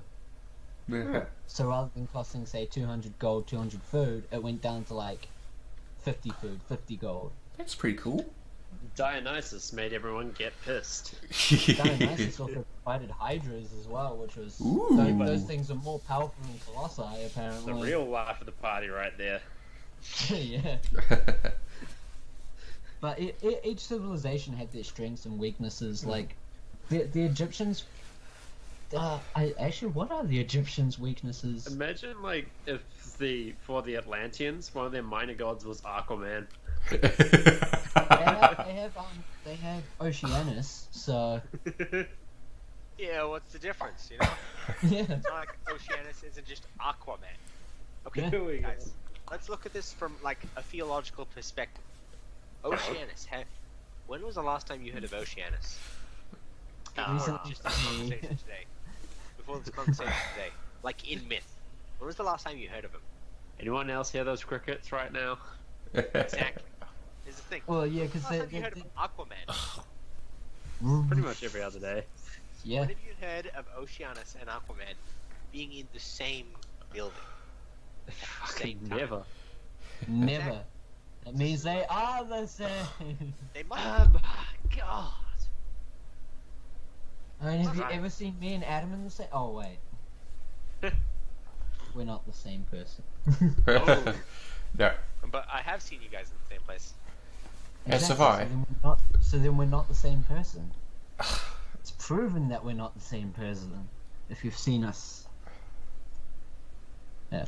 Yeah. So rather than costing say 200 gold, 200 food, it went down to like 50 food, 50 gold. That's pretty cool. Dionysus made everyone get pissed. Dionysus also provided hydras as well, which was Ooh. those things are more powerful than Colossi The apparently. real life of the party right there. Yeah. But each civilization had their strengths and weaknesses. Like the Egyptians. What are the Egyptians' weaknesses? Imagine like if for the Atlanteans, one of their minor gods was Aquaman. They have Oceanus, so Yeah, what's the difference, you know? yeah. It's not like Oceanus isn't just Aquaman. Okay, Yeah. Here we go. guys, let's look at this from like a theological perspective. Oceanus, when was the last time you heard of Oceanus? Recently. Just this conversation today. Before this conversation today. Like in myth. When was the last time you heard of him? Anyone else hear those crickets right now? Exactly. Here's the thing. Well, yeah, because Last time you heard of Aquaman? Pretty much every other day. yeah. When have you heard of Oceanus and Aquaman being in the same building? Fucking time. never. Never. That means they are the same. They might Oh my god. I mean, have you Right. ever seen me and Adam in the same? Oh wait, we're not the same person. No. but I have seen you guys in the same place. As have Exactly, I. So then we're not the same person. It's proven that we're not the same person if you've seen us. Yeah.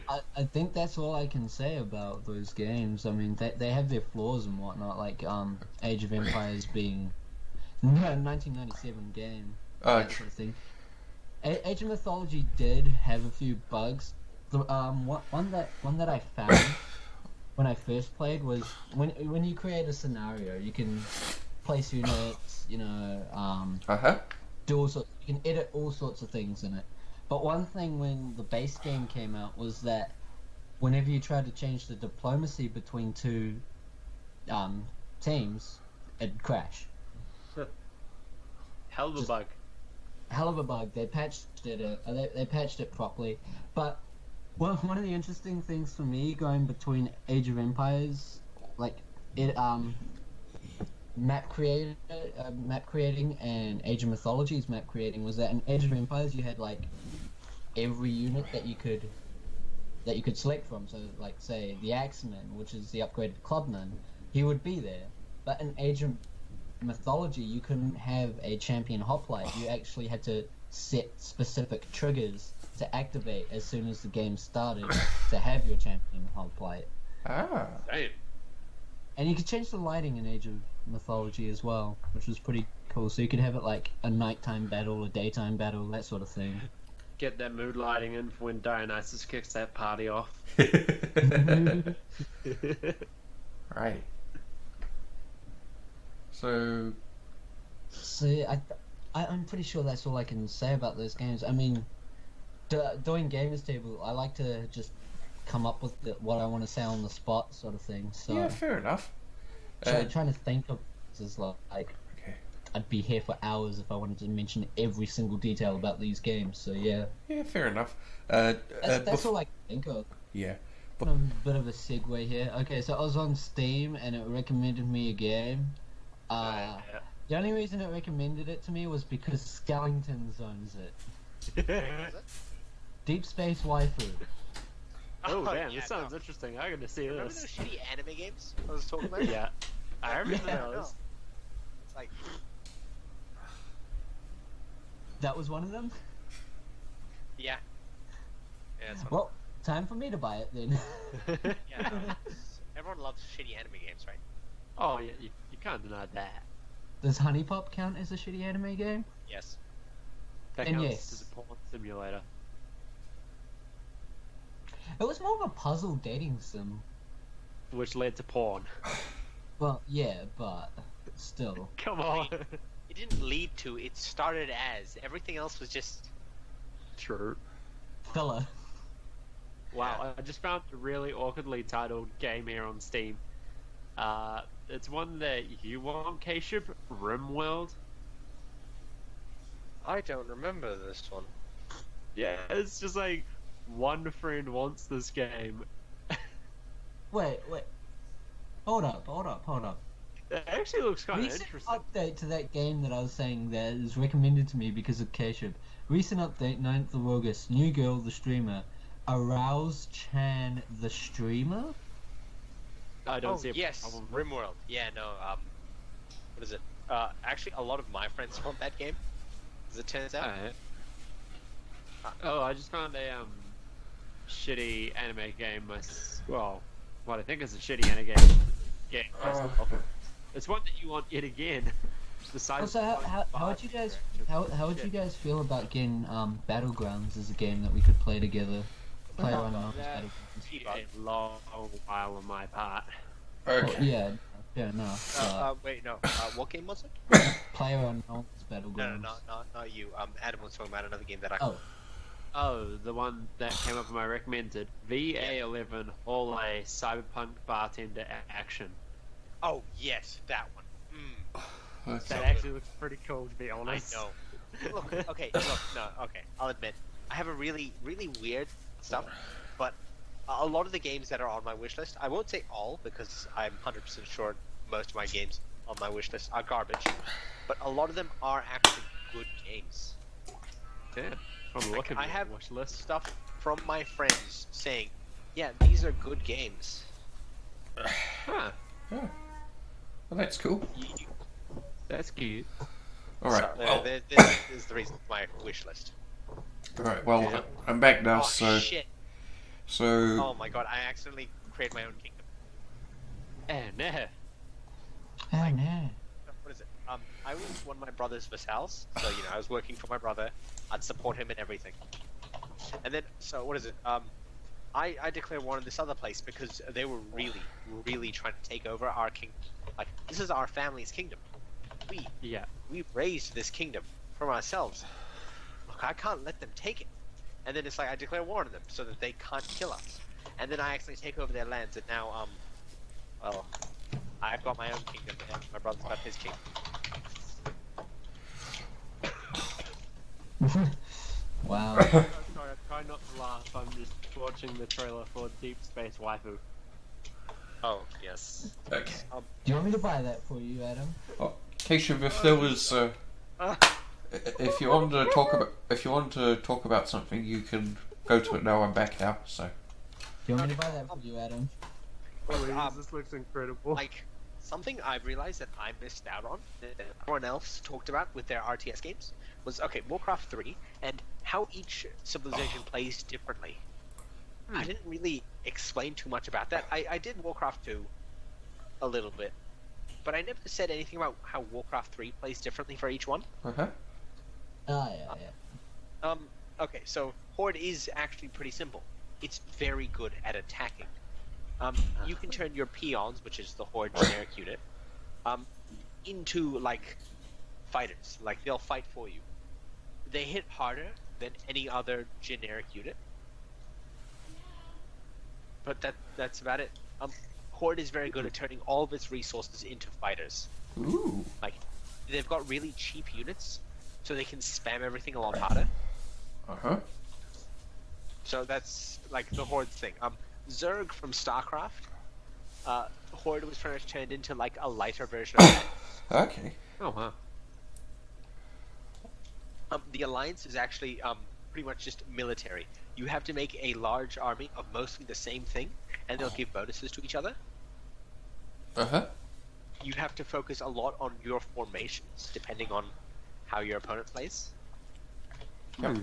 I think that's all I can say about those games. I mean, they have their flaws and whatnot, like Age of Empires being a 1997 game, that sort of thing. Age of Mythology did have a few bugs. The one that I found when I first played was when you create a scenario, you can place units, you know, do all sorts. You can edit all sorts of things in it. But one thing when the base game came out was that whenever you tried to change the diplomacy between two teams, it'd crash. Hell of a bug. Hell of a bug. They patched it. They patched it properly. But one of the interesting things for me going between Age of Empires, like it map creating and Age of Mythology's map creating was that in Age of Empires you had like every unit that you could select from. So like say the Axeman, which is the upgraded clubman, he would be there. But in Age of Mythology you couldn't have a champion hoplite. You actually had to set specific triggers to activate as soon as the game started to have your champion hoplite. Ah. Damn. And you could change the lighting in Age of Mythology as well, which was pretty cool. So you could have it like a nighttime battle, a daytime battle, that sort of thing. Get that mood lighting in for when Dionysus kicks that party off. Right. So, I'm pretty sure that's all I can say about those games. I mean, doing Gamers Table, I like to just come up with what I want to say on the spot, sort of thing. So yeah, fair enough. trying to think of this is like Okay. I'd be here for hours if I wanted to mention every single detail about these games. So yeah, Yeah, fair enough. that's all I can think of. Yeah. A bit of a segue here. Okay, so I was on Steam and it recommended me a game. The only reason it recommended it to me was because Skellington owns it. Deep Space Waifu. Oh damn, yeah, this sounds no. interesting. I gotta see Remember this. those shitty anime games I was talking about? Yeah, I remember Yeah. those. Like, That was one of them? yeah. Yeah, it's fun. Well, time for me to buy it then. Yeah, everyone loves shitty anime games, right? Oh yeah, you can't deny that. Does Honey Pop count as a shitty anime game? Yes. That And counts yes. as a porn simulator. It was more of a puzzle dating sim. Which led to porn. Well, yeah, but still. Come on. It didn't lead to, it started as. Everything else was just... True. Filler. Wow, I just found a really awkwardly titled game here on Steam. It's one that you want, K-Ship, RimWorld. I don't remember this one. Yeah, it's just like, one friend wants this game. Wait. Hold up. It actually looks kind of Recent interesting. update to that game that I was saying that is recommended to me because of K-Ship. Recent update, 9th of August. New girl, the streamer. Arouse Chan, the streamer? I don't Oh, see a yes, problem. RimWorld. Yeah, no, what is it? Actually, a lot of my friends want that game, as it turns out. Alright. Oh, I just found a shitty anime game. Well, what I think is a shitty anime game. Myself. It's one that you want yet again. The size Also, how would you guys you guys feel about getting Battlegrounds as a game that we could play together? Play around that- Battlegrounds. A long while on my part. Well, yeah, fair enough. Wait, no. What game was it? Play around Battlegrounds. No, not you. Adam was talking about another game that I. Oh. Oh, the one that came up in my recommended. VA11 Hall A Cyberpunk Bartender Action. Oh yes, that one. That's- That So actually looks pretty cool, to be I honest. know. Look, okay, I'll admit, I have a really weird stuff, but a lot of the games that are on my wish list, I won't say all because I'm 100% sure most of my games on my wish list are garbage, but a lot of them are actually good games. Yeah. From the look of I your have watch list. stuff from my friends saying, yeah, these are good games. Huh. Yeah. Well, that's cool. That's cute. Alright, So, well, this is the reason for my wish list. alright, well, I'm back now, Oh so... shit! So... Oh my god, I accidentally created my own kingdom. And Oh no. What is it? I was one of my brother's vassals, so I was working for my brother. I'd support him in everything. And then, so what is it? I declared war on this other place because they were really trying to take over our kingdom. Like, this is our family's kingdom. We raised this kingdom from ourselves. Look, I can't let them take it. And then it's like I declare war on them so that they can't kill us. And then I actually take over their lands, and now well, I've got my own kingdom, and my brother's got his kingdom. Wow. sorry, I try not to laugh. I'm just watching the trailer for Deep Space Waifu. Oh yes. Okay. Do you want me to buy that for you, Adam? Oh, Keshav, if there was... if you want to talk about something, you can go to it now. I'm back now, so... Do you want me to buy that for you, Adam? This looks incredible. Like, something I've realized that I missed out on that everyone else talked about with their RTS games was, okay, Warcraft 3 and how each civilization plays differently. I didn't really explain too much about that. I did Warcraft 2 a little bit, but I never said anything about how Warcraft 3 plays differently for each one. Okay. Oh, yeah. Okay, so Horde is actually pretty simple. It's very good at attacking. You can turn your peons, which is the Horde generic unit, into, like, fighters. Like, they'll fight for you. They hit harder than any other generic unit. But that's about it. Horde is very good at turning all of its resources into fighters. Ooh. Like, they've got really cheap units, so they can spam everything a lot harder. Uh-huh. So that's, like, the Horde's thing. Zerg from StarCraft, Horde was pretty much turned into like a lighter version of that. Okay. Oh wow. The Alliance is actually pretty much just military. You have to make a large army of mostly the same thing, and they'll give bonuses to each other. Uh-huh. You have to focus a lot on your formations, depending on how your opponent plays. Yep.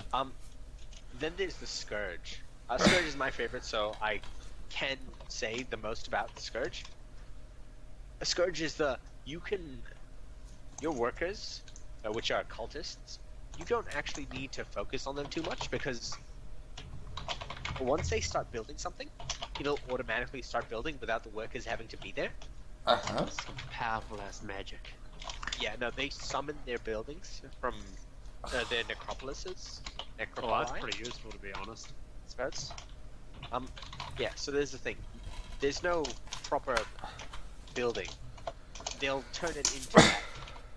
Then there's the Scourge. Scourge is my favorite, so I can say the most about the Scourge. A Scourge is your workers, which are cultists, you don't actually need to focus on them too much, because once they start building something, it'll automatically start building without the workers having to be there. Uh-huh. Some powerful ass magic. Yeah, no, they summon their buildings from their necropolises. Oh, that's pretty useful, to be honest. Spirits. Yeah, so there's the thing. There's no proper building. They'll turn it into that,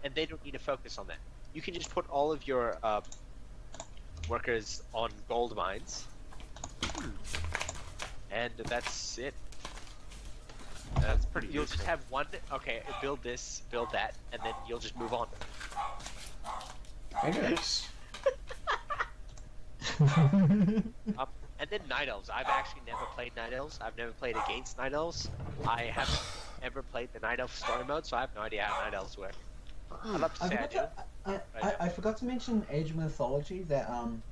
and they don't need to focus on that. You can just put all of your workers on gold mines, and that's it. That's pretty You'll useful. just have one. Okay, build this, build that, and then you'll just move on. Anyways. And then Night Elves. I've actually never played Night Elves. I've never played against Night Elves. I haven't ever played the Night Elf story mode, so I have no idea how Night Elves work. I'd love to I say I forgot, do. I forgot to mention Age of Mythology that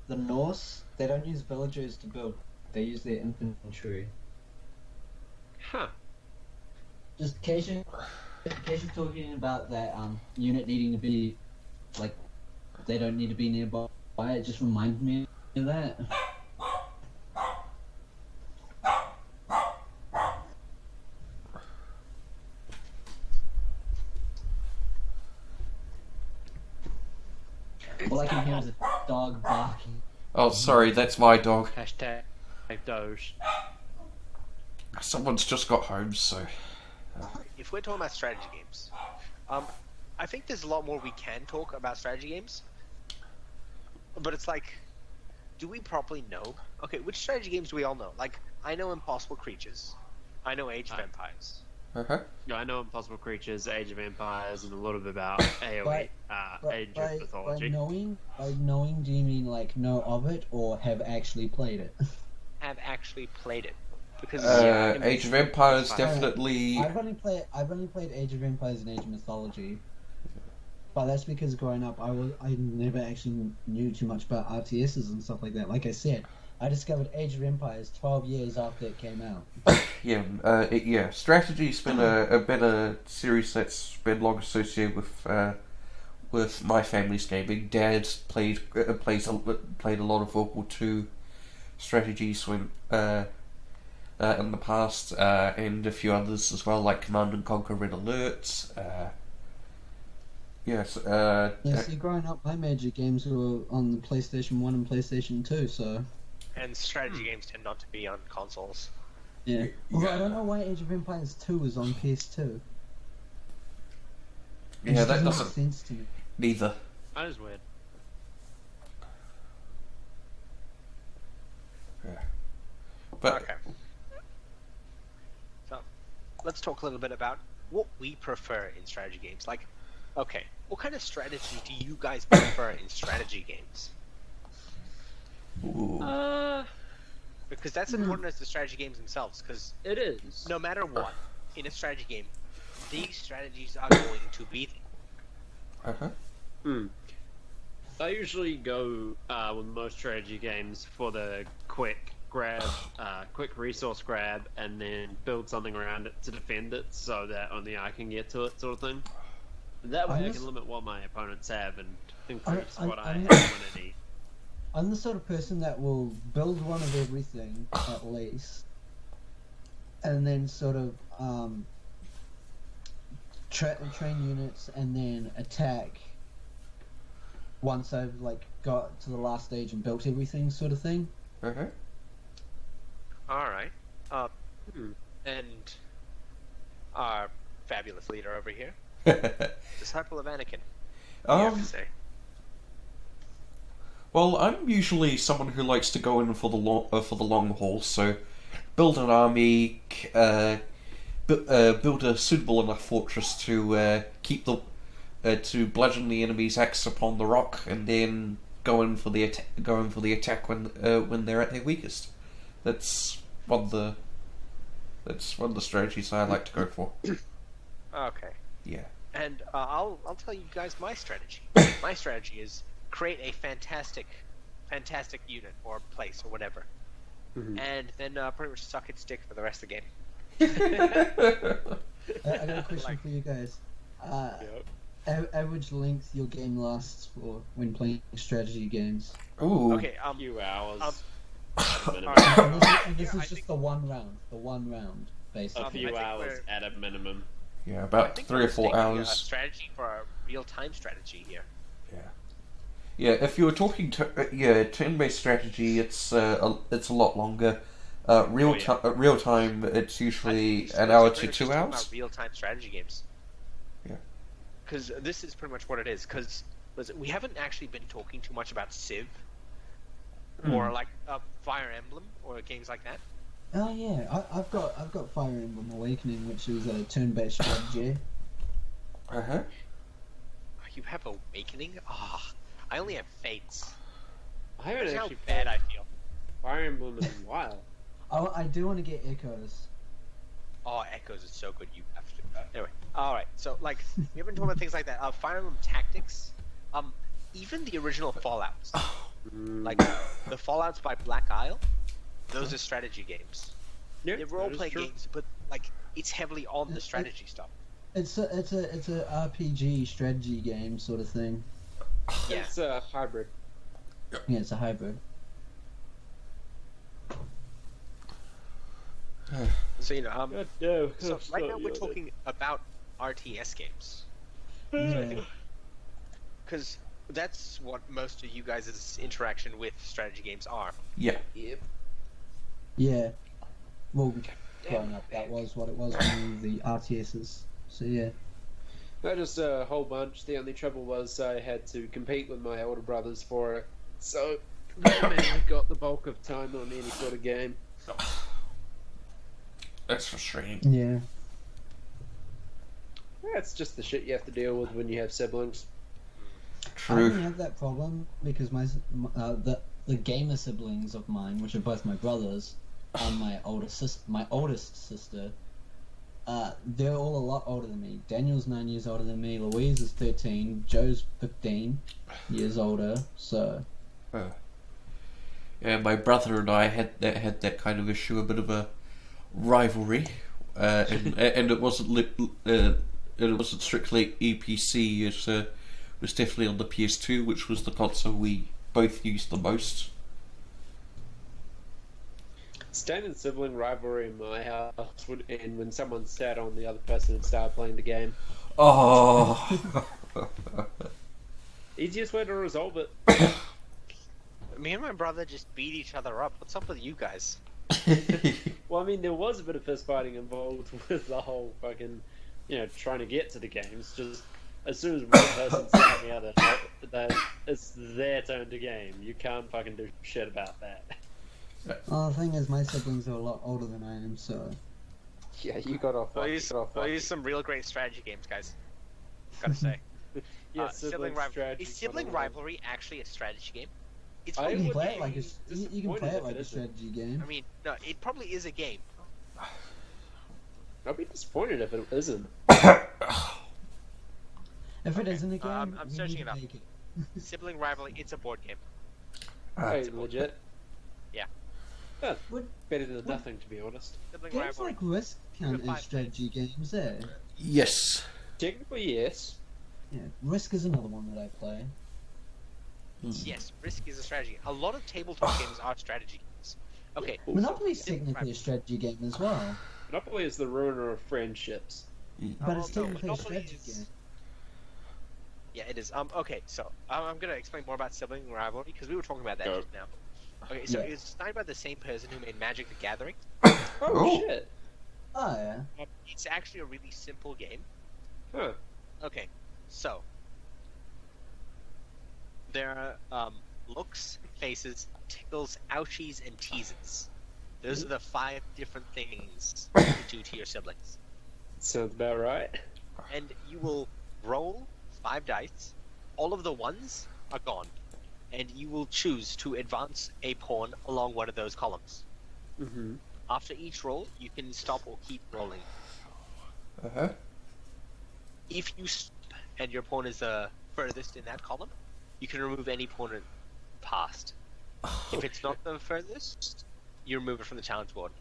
the Norse, they don't use villagers to build. They use their infantry. Huh. Just occasionally talking about that unit needing to be like they don't need to be nearby. It just reminded me of that. All I can hear is a dog barking. Oh, sorry, that's my dog. Hashtag Doge. Someone's just got home, so... If we're talking about strategy games, I think there's a lot more we can talk about strategy games. But it's like, do we properly know? Okay, which strategy games do we all know? Like, I know Impossible Creatures. I know Age of Empires. Uh-huh. Yeah, I know Impossible Creatures, Age of Empires, and a little bit about AoE, Age of Mythology. By knowing, do you mean like know of it or have actually played it? Have actually played it. Because Age of Empires definitely... I've only played Age of Empires and Age of Mythology, but that's because growing up I never actually knew too much about RTSs and stuff like that. Like I said, I discovered Age of Empires 12 years after it came out. Yeah, strategy's been a better series that's been long associated with my family's gaming. Dad played a lot of World War II strategies when in the past, and a few others as well, like Command and Conquer Red Alert. Yes. See, growing up, my major games were on the PlayStation 1 and PlayStation 2, so... And strategy games tend not to be on consoles. Yeah. Although I don't know why Age of Empires 2 was on PS2. Yeah, that doesn't doesn't... make sense to me. Neither. That is weird. Yeah. But... Okay. So, let's talk a little bit about what we prefer in strategy games. Like, okay, what kind of strategy do you guys prefer in strategy games? Ooh. Because that's important as the strategy games themselves, because It is. no matter what, in a strategy game, these strategies are going to be there. Uh-huh. I usually go with most strategy games for the quick resource grab, and then build something around it to defend it, so that only I can get to it, sort of thing. That way I can limit what my opponents have and increase what I have when I need. I'm the sort of person that will build one of everything, at least, and then sort of train units and then attack once I've like got to the last stage and built everything, sort of thing. Uh-huh. Alright. And our fabulous leader over here, disciple of Anakin. What do you have to say? Well, I'm usually someone who likes to go in for the long haul. So, build an army, build a suitable enough fortress to keep the to bludgeon the enemy's axe upon the rock, and then go in for the attack when they're at their weakest. That's one of the strategies I like to go for. Okay. Yeah. And I'll tell you guys my strategy. My strategy is create a fantastic unit or place or whatever, and then pretty much suck its dick for the rest of the game. I got a question for you guys. Average length your game lasts for when playing strategy games? Ooh. Okay. A few hours. Alright. And this Yeah, is just the one round, basically. A few I think hours we're- at a minimum. Yeah, I about think 3 we're or 4 mistaking, hours. strategy for a real-time strategy here. Yeah, if you were talking turn-based strategy, it's a lot longer. Real time, it's usually an hour to 2 hours. Real-time strategy games. Yeah. Because this is pretty much what it is. Because we haven't actually been talking too much about Civ or like Fire Emblem or games like that. Oh yeah, I've got Fire Emblem Awakening, which is a turn-based strategy. You have Awakening? Ah, I only have Fates. I haven't That's how actually bad I played feel. Fire Emblem in a while. Oh, I do want to get Echoes. Oh, Echoes is so good. You have to. Anyway, all right. So like we have been talking about things like that. Fire Emblem Tactics. Even the original Fallout's, like the Fallout's by Black Isle, those are strategy games. Yeah, They're role-playing games, but like it's heavily on the strategy stuff. It's a RPG strategy game sort of thing. Yeah. It's a hybrid. Yeah, it's a hybrid. So no. so right now we're talking about RTS games, Yeah. because that's what most of you guys' interaction with strategy games are. Yeah. Yep. Yeah. Well, growing up, that was what it was when we were the RTSs. So yeah. Not just a whole bunch. The only trouble was I had to compete with my older brothers for it. So, I mainly got the bulk of time on any sort of game. That's frustrating. Yeah. That's just the shit you have to deal with when you have siblings. I didn't True. have that problem because the gamer siblings of mine, which are both my brothers, and my oldest sister, they're all a lot older than me. Daniel's 9 years older than me. Louise is 13. Joe's 15 years older. So Yeah, my brother and I had that kind of issue, a bit of a rivalry, and it wasn't strictly EPC. It was definitely on the PS2, which was the console we both used the most. Standard sibling rivalry in my house would end when someone sat on the other person and started playing the game. Oh. Easiest way to resolve it. Me and my brother just beat each other up. What's up with you guys? Well, I mean, there was a bit of fist fighting involved with the whole fucking, trying to get to the games. Just as soon as one person sat on the other, it's their turn to game. You can't fucking do shit about that. the thing is, my siblings are a lot older than I am. So Yeah, you got off. These some real great strategy games, guys. Gotta say. Yeah, sibling rivalry. strategy Is sibling 101. rivalry actually a strategy game? It's I you probably can would play be it like you can play disappointed it if like it a isn't. strategy game. I mean, no, it probably is a game. I'd be disappointed if it isn't. If it isn't a game, I'm we searching need it to up. make it. Sibling rivalry. It's a board game. Hey, legit. Yeah. Huh, Would better than nothing, to be honest. Sibling games rivalry. like Risk count Good as strategy games? Eh? Yes. Technically, yes. Yeah, Risk is another one that I play. Yes, Risk is a strategy. A lot of tabletop games are strategy games. Okay. Monopoly is Sibling technically a strategy game as well, Monopoly is the ruiner of friendships. but it's no, technically a Monopoly strategy is- game. Yeah, it is. Okay, so I'm gonna explain more about sibling rivalry because we were talking about that Go. just now. Okay, so Yeah. it's designed by the same person who made Magic the Gathering. Oh, shit. Oh yeah. It's actually a really simple game. Huh. Okay, so there are looks, faces, tickles, ouchies, and teases. Those are the 5 different things you do to your siblings. Sounds about right. And you will roll 5 dice. All of the ones are gone. And you will choose to advance a pawn along one of those columns. Mm-hmm. After each roll, you can stop or keep rolling. Uh-huh. If you stop and your pawn is the furthest in that column, you can remove any pawn past. If it's not the furthest, you remove it from the challenge board.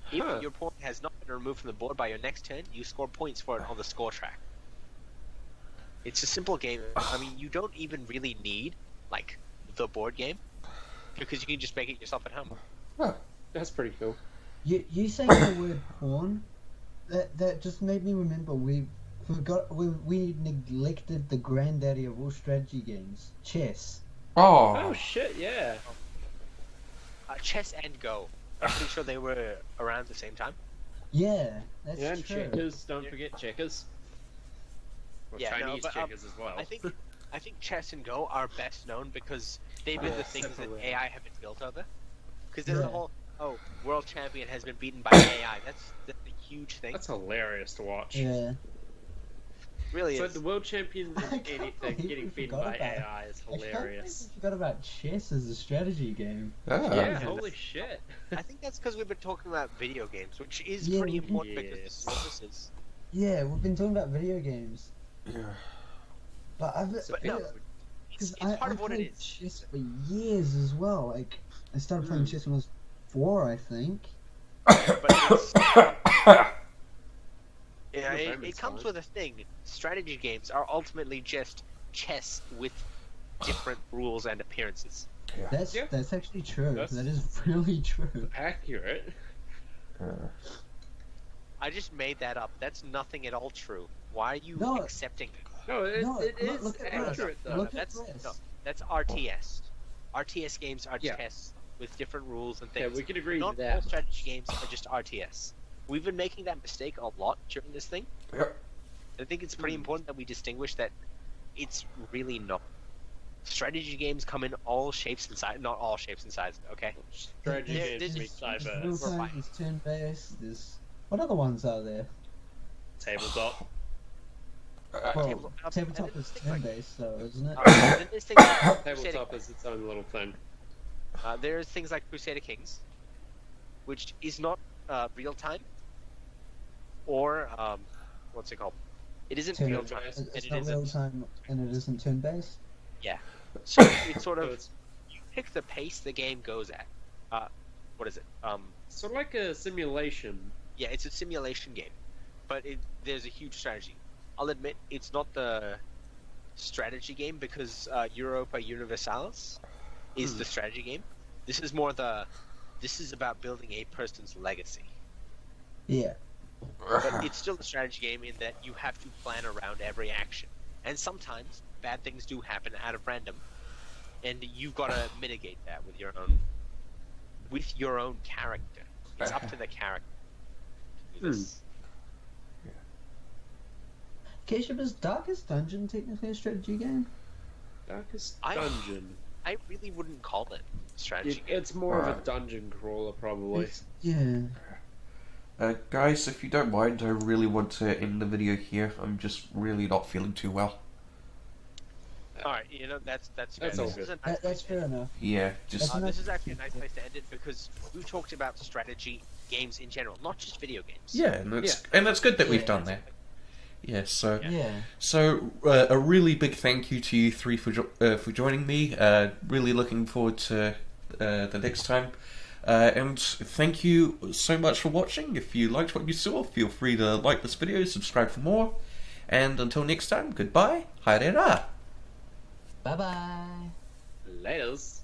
Huh. If your pawn has not been removed from the board by your next turn, you score points for it on the score track. It's a simple game. I mean, you don't even really need, like, the board game, because you can just make it yourself at home. Huh. That's pretty cool. You saying the word pawn, that just made me remember we neglected the granddaddy of all strategy games, chess. Oh. Oh shit, yeah. Chess and Go. I'm pretty sure they were around at the same time. Yeah, that's Yeah, and true. checkers. Don't forget checkers. Well, Yeah, no, Chinese but, checkers as well. I think chess and Go are best known because they've been the things that separate. AI have been built over. Because there's a Yeah. whole world champion has been beaten by AI. That's a huge thing. That's hilarious to watch. Yeah. Really It's like is. the world champion I in can't anything believe getting we beaten forgot by about it. AI is I can't believe hilarious. we forgot about chess as a strategy game. Ah. Yeah, holy shit. I think that's because we've been talking about video games, which is Yeah, pretty we- important because Yes. it's services. Yeah, we've been talking about video games, Yeah. but I've But no, because it's part I of what it played is. chess for years as well. Like I started playing chess when I was 4, I think. But it's, yeah, No, it it's comes fine. with a thing. Strategy games are ultimately just chess with different rules and appearances. That's Yeah. that's actually true. That's- That is really true. Accurate. I just made that up. That's nothing at all true. Why are you No. accepting it? No, it No, is look at this. accurate though. Look at That's this. no, that's RTS. RTS games are Yeah. chess with different rules and Yeah, things. we can agree Not with that. all strategy games are just RTS. We've been making that mistake a lot during this thing. Yep. I think it's pretty important that we distinguish that it's really not. Strategy games come in all shapes and sizes. Not all shapes and sizes, okay? Strategy There- games there's- be Real diverse. We're time, fine. there's turn based. There's what other ones are there? Tabletop. Well, tabletop- tabletop and is things turn like- based, though, isn't it? Then there's things like Crusader Tabletop is its own little thing. There's things like Crusader Kings, which is not real time, or what's it called? It isn't Turn- real time, It's and It's it not real isn't. time, and it isn't turn based. So it's sort So of it's you pick the pace the game goes at. What is it? sort of like a simulation. Yeah, it's a simulation game, but there's a huge strategy. I'll admit it's not the strategy game because Europa Universalis is the strategy game. This is more this is about building a person's legacy. Yeah. But it's still a strategy game in that you have to plan around every action. And sometimes bad things do happen out of random, and you've got to mitigate that with your own character. It's up to the character to do this. Keshav, is Darkest Dungeon technically a strategy game? Darkest I- Dungeon. I really wouldn't call it a strategy game. It's more of a dungeon crawler, probably. Yeah. Guys, if you don't mind, I really want to end the video here. I'm just really not feeling too well. Alright, that's fair. That's all This is good. a nice That's place fair enough. Yeah, just That's this is actually a nice place to end it because we've talked about strategy games in general, not just video games. yeah, and that's good that we've Yeah. done that. Yeah, so Yeah. a really big thank you to you three for joining me. Really looking forward to the next time. And thank you so much for watching. If you liked what you saw, feel free to like this video, subscribe for more. And until next time, goodbye. Haere ra. Bye bye. Laters.